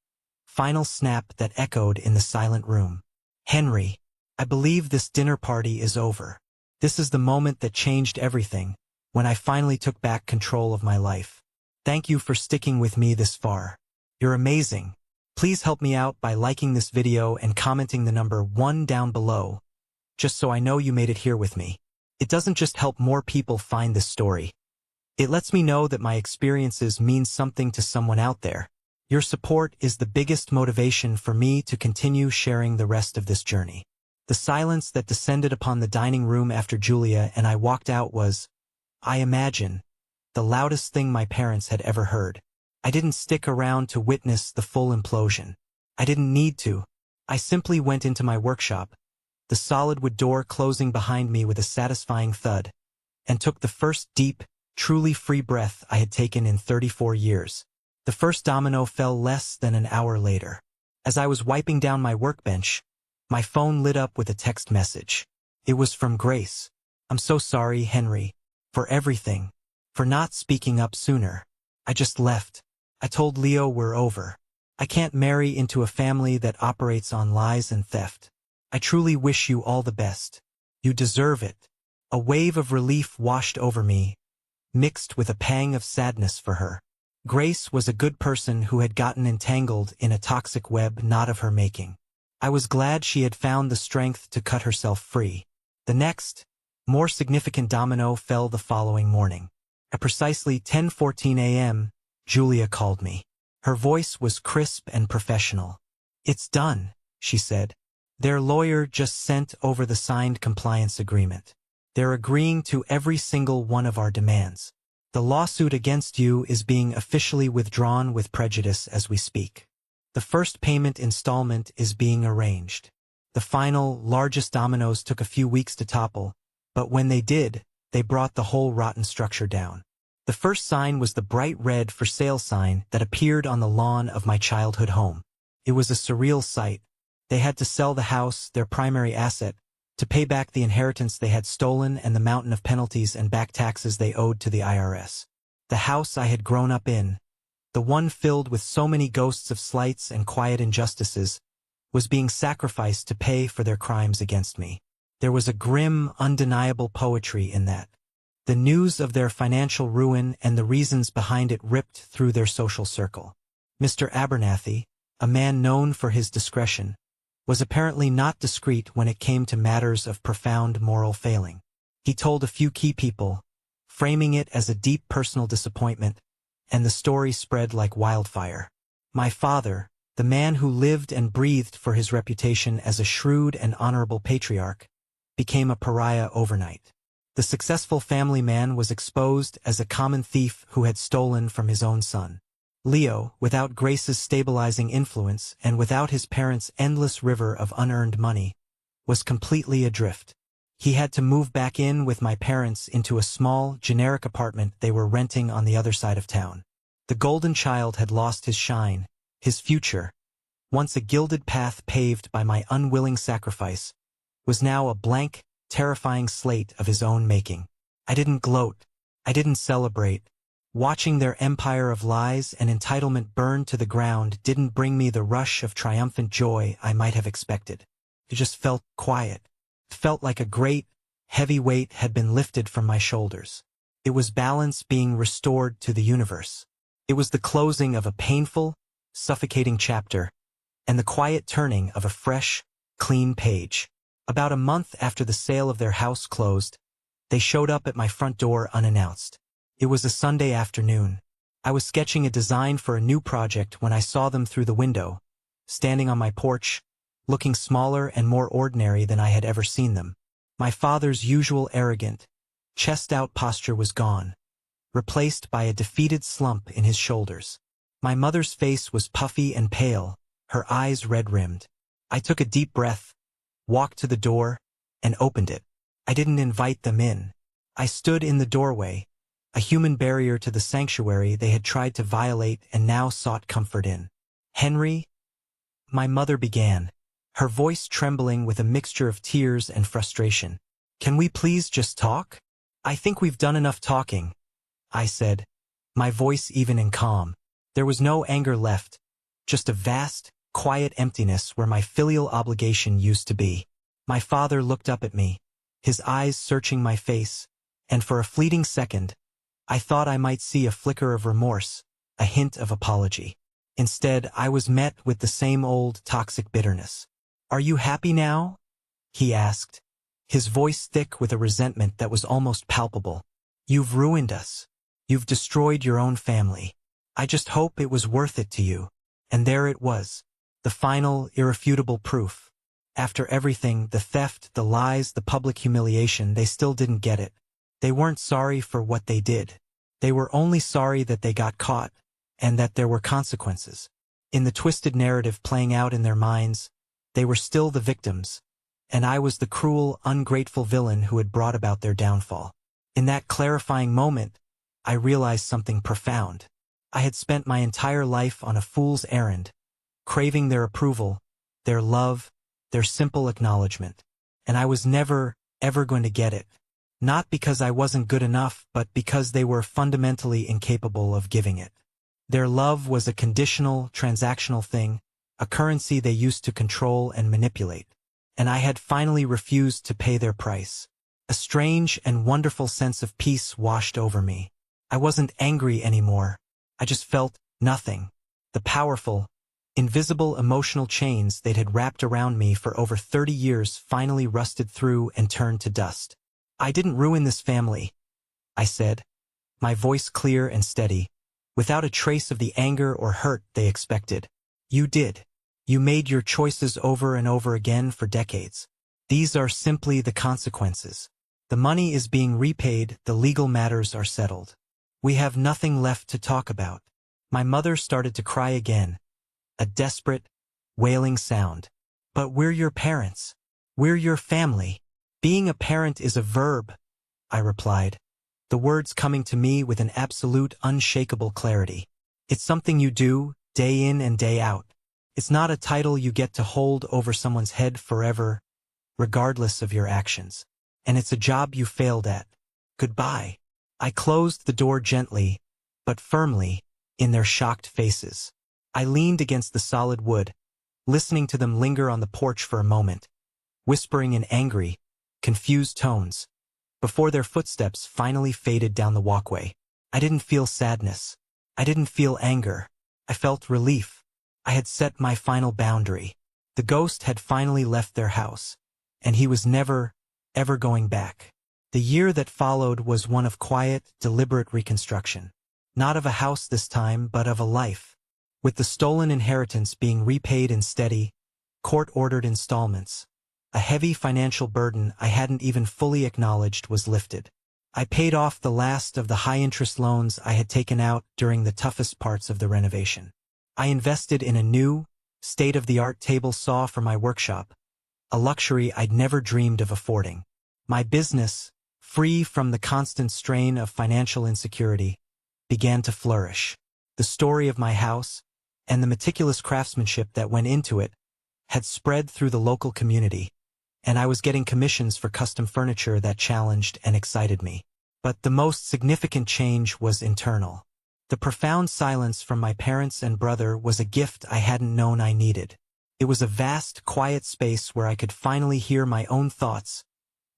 final snap that echoed in the silent room. "Henry, I believe this dinner party is over. This is the moment that changed everything, when I finally took back control of my life. Thank you for sticking with me this far. You're amazing. Please help me out by liking this video and commenting the number 1 down below. just so I know you made it here with me. It doesn't just help more people find this story. It lets me know that my experiences mean something to someone out there. Your support is the biggest motivation for me to continue sharing the rest of this journey. The silence that descended upon the dining room after Julia and I walked out was, I imagine, the loudest thing my parents had ever heard. I didn't stick around to witness the full implosion. I didn't need to. I simply went into my workshop, the solid wood door closing behind me with a satisfying thud, and took the first deep, truly free breath I had taken in 34 years. The first domino fell less than an hour later. As I was wiping down my workbench, my phone lit up with a text message. It was from Grace. I'm so sorry, Henry, for everything, for not speaking up sooner. I just left. I told Leo we're over. I can't marry into a family that operates on lies and theft. I truly wish you all the best. You deserve it. A wave of relief washed over me, mixed with a pang of sadness for her. Grace was a good person who had gotten entangled in a toxic web not of her making. I was glad she had found the strength to cut herself free. The next, more significant domino fell the following morning. At precisely 10:14 a.m., Julia called me. Her voice was crisp and professional. It's done, she said. Their lawyer just sent over the signed compliance agreement. They're agreeing to every single one of our demands. The lawsuit against you is being officially withdrawn with prejudice as we speak. The first payment installment is being arranged. The final, largest dominoes took a few weeks to topple, but when they did, they brought the whole rotten structure down. The first sign was the bright red for sale sign that appeared on the lawn of my childhood home. It was a surreal sight. They had to sell the house, their primary asset, to pay back the inheritance they had stolen and the mountain of penalties and back taxes they owed to the IRS. The house I had grown up in, the one filled with so many ghosts of slights and quiet injustices, was being sacrificed to pay for their crimes against me. There was a grim, undeniable poetry in that. The news of their financial ruin and the reasons behind it ripped through their social circle. Mr. Abernathy, a man known for his discretion, was apparently not discreet when it came to matters of profound moral failing. He told a few key people, framing it as a deep personal disappointment, and the story spread like wildfire. My father, the man who lived and breathed for his reputation as a shrewd and honorable patriarch, became a pariah overnight. The successful family man was exposed as a common thief who had stolen from his own son. Leo, without Grace's stabilizing influence and without his parents' endless river of unearned money, was completely adrift. He had to move back in with my parents into a small, generic apartment they were renting on the other side of town. The golden child had lost his shine, his future, once a gilded path paved by my unwilling sacrifice, was now a blank, terrifying slate of his own making. I didn't gloat. I didn't celebrate. Watching their empire of lies and entitlement burn to the ground didn't bring me the rush of triumphant joy I might have expected. It just felt quiet. It felt like a great, heavy weight had been lifted from my shoulders. It was balance being restored to the universe. It was the closing of a painful, suffocating chapter, and the quiet turning of a fresh, clean page. About a month after the sale of their house closed, they showed up at my front door unannounced. It was a Sunday afternoon. I was sketching a design for a new project when I saw them through the window, standing on my porch, looking smaller and more ordinary than I had ever seen them. My father's usual arrogant, chest-out posture was gone, replaced by a defeated slump in his shoulders. My mother's face was puffy and pale, her eyes red-rimmed. I took a deep breath, walked to the door, and opened it. I didn't invite them in. I stood in the doorway, a human barrier to the sanctuary they had tried to violate and now sought comfort in. Henry, my mother began, her voice trembling with a mixture of tears and frustration. Can we please just talk? I think we've done enough talking, I said, my voice even in calm. There was no anger left, just a vast, quiet emptiness where my filial obligation used to be. My father looked up at me, his eyes searching my face, and for a fleeting second, I thought I might see a flicker of remorse, a hint of apology. Instead, I was met with the same old toxic bitterness. Are you happy now? He asked, his voice thick with a resentment that was almost palpable. "You've ruined us. You've destroyed your own family. I just hope it was worth it to you." And there it was, the final, irrefutable proof. After everything, the theft, the lies, the public humiliation, they still didn't get it. They weren't sorry for what they did. They were only sorry that they got caught, and that there were consequences. In the twisted narrative playing out in their minds, they were still the victims, and I was the cruel, ungrateful villain who had brought about their downfall. In that clarifying moment, I realized something profound. I had spent my entire life on a fool's errand, craving their approval, their love, their simple acknowledgement. And I was never, ever going to get it. Not because I wasn't good enough, but because they were fundamentally incapable of giving it. Their love was a conditional, transactional thing, a currency they used to control and manipulate. And I had finally refused to pay their price. A strange and wonderful sense of peace washed over me. I wasn't angry anymore. I just felt nothing. The powerful, invisible emotional chains that had wrapped around me for over 30 years finally rusted through and turned to dust. "I didn't ruin this family," I said, my voice clear and steady, without a trace of the anger or hurt they expected. "You did. You made your choices over and over again for decades. These are simply the consequences. The money is being repaid, the legal matters are settled. We have nothing left to talk about." My mother started to cry again, a desperate, wailing sound. "But we're your parents. We're your family." "Being a parent is a verb," I replied, the words coming to me with an absolute, unshakable clarity. "It's something you do, day in and day out. It's not a title you get to hold over someone's head forever, regardless of your actions. And it's a job you failed at. Goodbye." I closed the door gently, but firmly, in their shocked faces. I leaned against the solid wood, listening to them linger on the porch for a moment, whispering in angry, confused tones, before their footsteps finally faded down the walkway. I didn't feel sadness. I didn't feel anger. I felt relief. I had set my final boundary. The ghost had finally left their house, and he was never, ever going back. The year that followed was one of quiet, deliberate reconstruction. Not of a house this time, but of a life. With the stolen inheritance being repaid in steady, court-ordered installments, a heavy financial burden I hadn't even fully acknowledged was lifted. I paid off the last of the high-interest loans I had taken out during the toughest parts of the renovation. I invested in a new, state-of-the-art table saw for my workshop, a luxury I'd never dreamed of affording. My business, free from the constant strain of financial insecurity, began to flourish. The story of my house, and the meticulous craftsmanship that went into it, had spread through the local community, and I was getting commissions for custom furniture that challenged and excited me. But the most significant change was internal. The profound silence from my parents and brother was a gift I hadn't known I needed. It was a vast, quiet space where I could finally hear my own thoughts,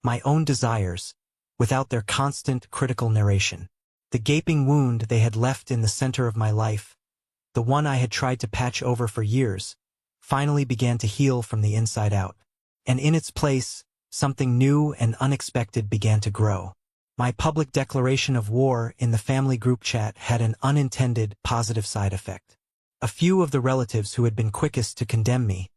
my own desires, without their constant, critical narration. The gaping wound they had left in the center of my life, the one I had tried to patch over for years, finally began to heal from the inside out. And in its place, something new and unexpected began to grow. My public declaration of war in the family group chat had an unintended, positive side effect. A few of the relatives who had been quickest to condemn me,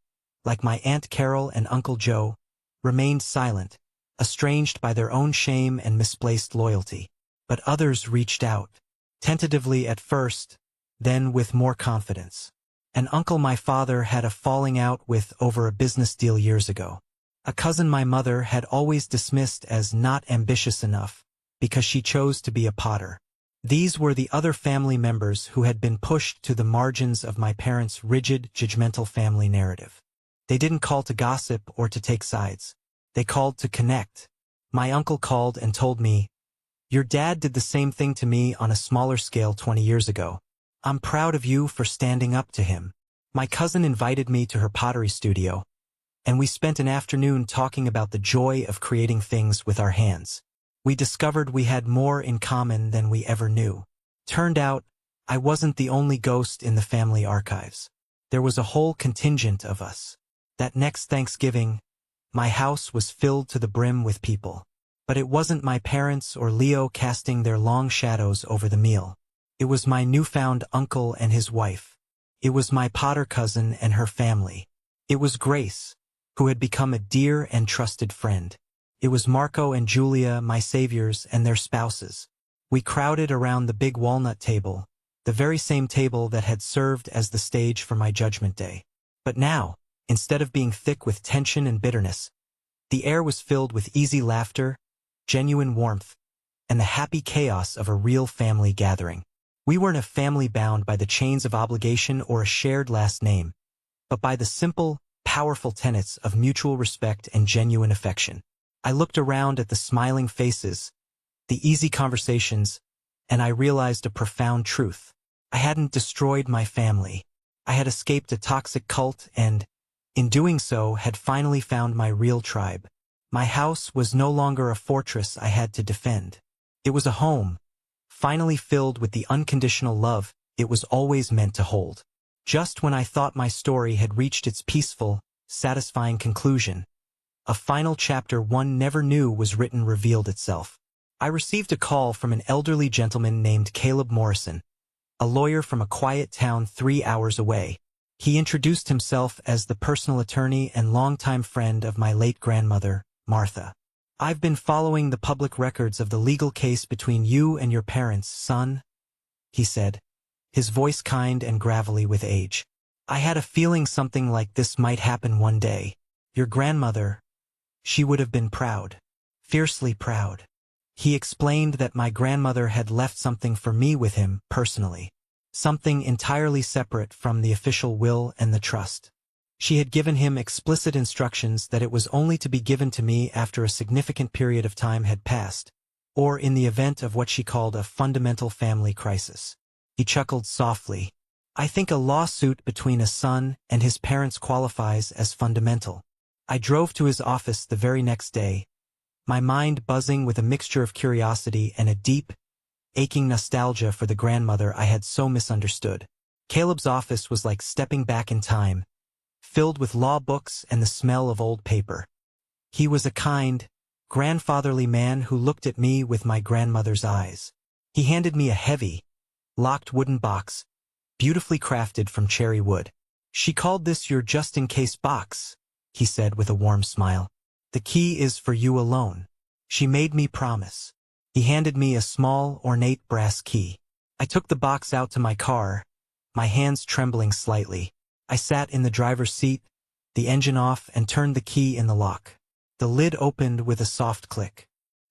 like my Aunt Carol and Uncle Joe, remained silent, estranged by their own shame and misplaced loyalty. But others reached out, tentatively at first, then with more confidence. An uncle my father had a falling out with over a business deal years ago. A cousin my mother had always dismissed as not ambitious enough, because she chose to be a potter. These were the other family members who had been pushed to the margins of my parents' rigid, judgmental family narrative. They didn't call to gossip or to take sides. They called to connect. My uncle called and told me, "Your dad did the same thing to me on a smaller scale 20 years ago. I'm proud of you for standing up to him." My cousin invited me to her pottery studio, and we spent an afternoon talking about the joy of creating things with our hands. We discovered we had more in common than we ever knew. Turned out, I wasn't the only ghost in the family archives. There was a whole contingent of us. That next Thanksgiving, My house was filled to the brim with people. But it wasn't my parents or Leo casting their long shadows over the meal. It was my newfound uncle and his wife. It was my Potter cousin and her family. It was Grace, who had become a dear and trusted friend. It was Marco and Julia, my saviors, and their spouses. We crowded around the big walnut table, the very same table that had served as the stage for my judgment day. But now, instead of being thick with tension and bitterness, the air was filled with easy laughter, genuine warmth, and the happy chaos of a real family gathering. We weren't a family bound by the chains of obligation or a shared last name, but by the simple, powerful tenets of mutual respect and genuine affection. I looked around at the smiling faces, the easy conversations, and I realized a profound truth. I hadn't destroyed my family. I had escaped a toxic cult and, in doing so, had finally found my real tribe. My house was no longer a fortress I had to defend. It was a home, finally filled with the unconditional love it was always meant to hold. Just when I thought my story had reached its peaceful, satisfying conclusion, a final chapter one never knew was written revealed itself. I received a call from an elderly gentleman named Caleb Morrison, a lawyer from a quiet town 3 hours away. He introduced himself as the personal attorney and longtime friend of my late grandmother, Martha. "I've been following the public records of the legal case between you and your parents, son," he said, his voice kind and gravelly with age. "I had a feeling something like this might happen one day. Your grandmother, she would have been proud. Fiercely proud." He explained that my grandmother had left something for me with him personally. Something entirely separate from the official will and the trust. She had given him explicit instructions that it was only to be given to me after a significant period of time had passed, or in the event of what she called a fundamental family crisis. He chuckled softly. "I think a lawsuit between a son and his parents qualifies as fundamental." I drove to his office the very next day, my mind buzzing with a mixture of curiosity and a deep, aching nostalgia for the grandmother I had so misunderstood. Caleb's office was like stepping back in time, filled with law books and the smell of old paper. He was a kind, grandfatherly man who looked at me with my grandmother's eyes. He handed me a heavy, locked wooden box, beautifully crafted from cherry wood. "She called this your just-in-case box," he said with a warm smile. "The key is for you alone. She made me promise." He handed me a small, ornate brass key. I took the box out to my car, my hands trembling slightly. I sat in the driver's seat, the engine off, and turned the key in the lock. The lid opened with a soft click.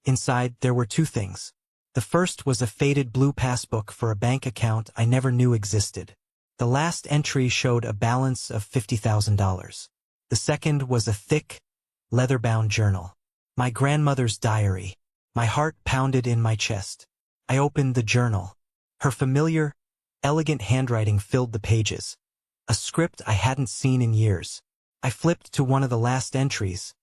Inside, there were two things. The first was a faded blue passbook for a bank account I never knew existed. The last entry showed a balance of $50,000. The second was a thick, leather-bound journal. My grandmother's diary. My heart pounded in my chest. I opened the journal. Her familiar, elegant handwriting filled the pages. A script I hadn't seen in years. I flipped to one of the last entries,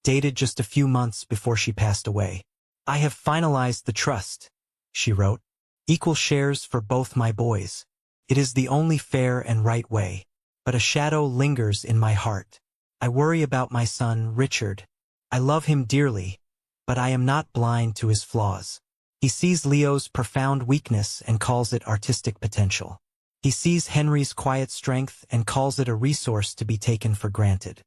dated just a few months before she passed away. "I have finalized the trust," she wrote. "Equal shares for both my boys. It is the only fair and right way. But a shadow lingers in my heart. I worry about my son, Richard. I love him dearly, but I am not blind to his flaws. He sees Leo's profound weakness and calls it artistic potential. He sees Henry's quiet strength and calls it a resource to be taken for granted.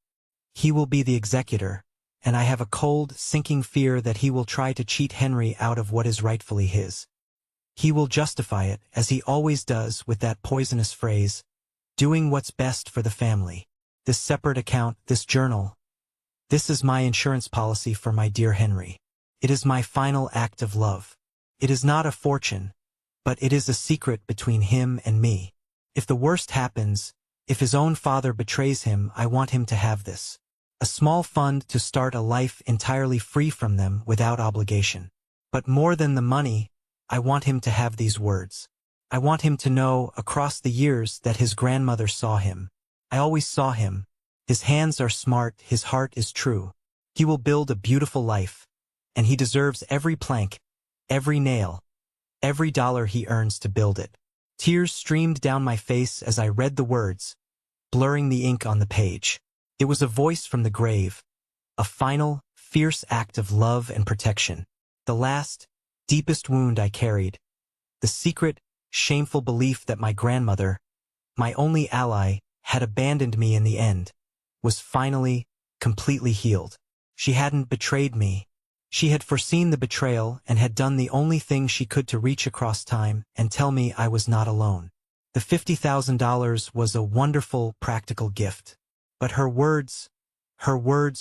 He will be the executor, and I have a cold, sinking fear that he will try to cheat Henry out of what is rightfully his. He will justify it, as he always does, with that poisonous phrase, doing what's best for the family. This separate account, this journal, this is my insurance policy for my dear Henry. It is my final act of love. It is not a fortune, but it is a secret between him and me. If the worst happens, if his own father betrays him, I want him to have this. A small fund to start a life entirely free from them without obligation. But more than the money, I want him to have these words. I want him to know, across the years, that his grandmother saw him. I always saw him. His hands are smart, his heart is true. He will build a beautiful life, and he deserves every plank, every nail, every dollar he earns to build it. Tears streamed down my face as I read the words, blurring the ink on the page. It was a voice from the grave, A final, fierce act of love and protection. The last, deepest wound I carried. The secret, shameful belief that my grandmother, my only ally, had abandoned me in the end, was finally, completely healed. She hadn't betrayed me. She had foreseen the betrayal and had done the only thing she could to reach across time and tell me I was not alone. The $50,000 was a wonderful, practical gift. But her words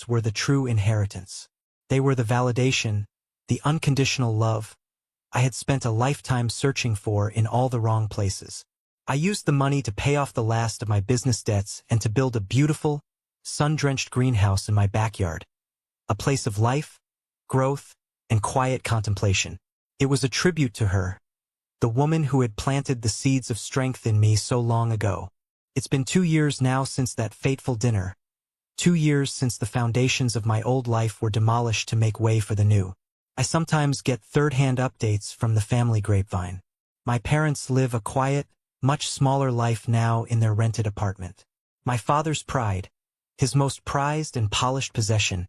were the true inheritance. They were the validation, the unconditional love I had spent a lifetime searching for in all the wrong places. I used the money to pay off the last of my business debts and to build a beautiful, sun-drenched greenhouse in my backyard. A place of life, growth, and quiet contemplation. It was a tribute to her, the woman who had planted the seeds of strength in me so long ago. It's been 2 years now since that fateful dinner. 2 years since the foundations of my old life were demolished to make way for the new. I sometimes get third-hand updates from the family grapevine. My parents live a quiet, much smaller life now in their rented apartment. My father's pride, his most prized and polished possession,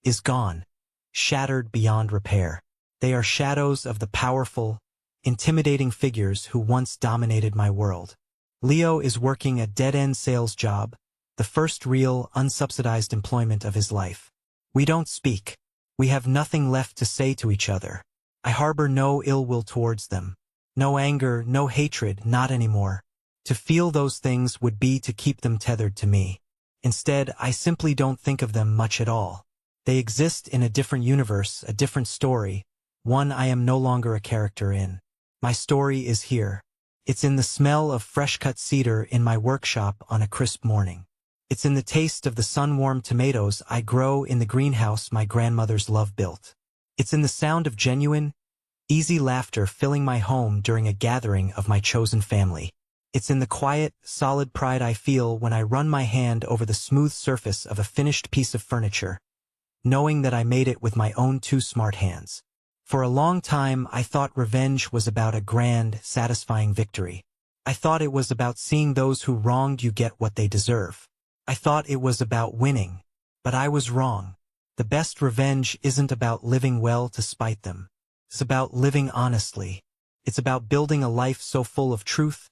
is gone, shattered beyond repair. They are shadows of the powerful, intimidating figures who once dominated my world. Leo is working a dead-end sales job, the first real, unsubsidized employment of his life. We don't speak. We have nothing left to say to each other. I harbor no ill will towards them. No anger, no hatred, not anymore. To feel those things would be to keep them tethered to me. Instead, I simply don't think of them much at all. They exist in a different universe, a different story, one I am no longer a character in. My story is here. It's in the smell of fresh-cut cedar in my workshop on a crisp morning. It's in the taste of the sun-warmed tomatoes I grow in the greenhouse my grandmother's love built. It's in the sound of genuine, easy laughter filling my home during a gathering of my chosen family. It's in the quiet, solid pride I feel when I run my hand over the smooth surface of a finished piece of furniture, knowing that I made it with my own 2 smart hands. For a long time, I thought revenge was about a grand, satisfying victory. I thought it was about seeing those who wronged you get what they deserve. I thought it was about winning, but I was wrong. The best revenge isn't about living well to spite them. It's about living honestly. It's about building a life so full of truth,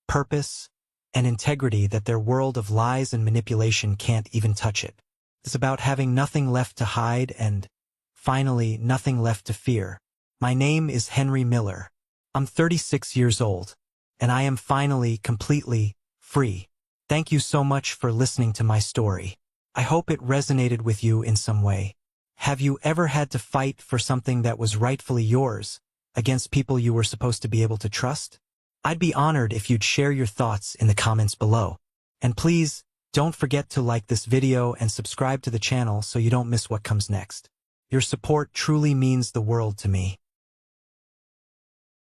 purpose, and integrity that their world of lies and manipulation can't even touch it. It's about having nothing left to hide and, finally, nothing left to fear. My name is Henry Miller. I'm 36 years old, and I am finally, completely, free. Thank you so much for listening to my story. I hope it resonated with you in some way. Have you ever had to fight for something that was rightfully yours, against people you were supposed to be able to trust? I'd be honored if you'd share your thoughts in the comments below. And please, don't forget to like this video and subscribe to the channel so you don't miss what comes next. Your support truly means the world to me.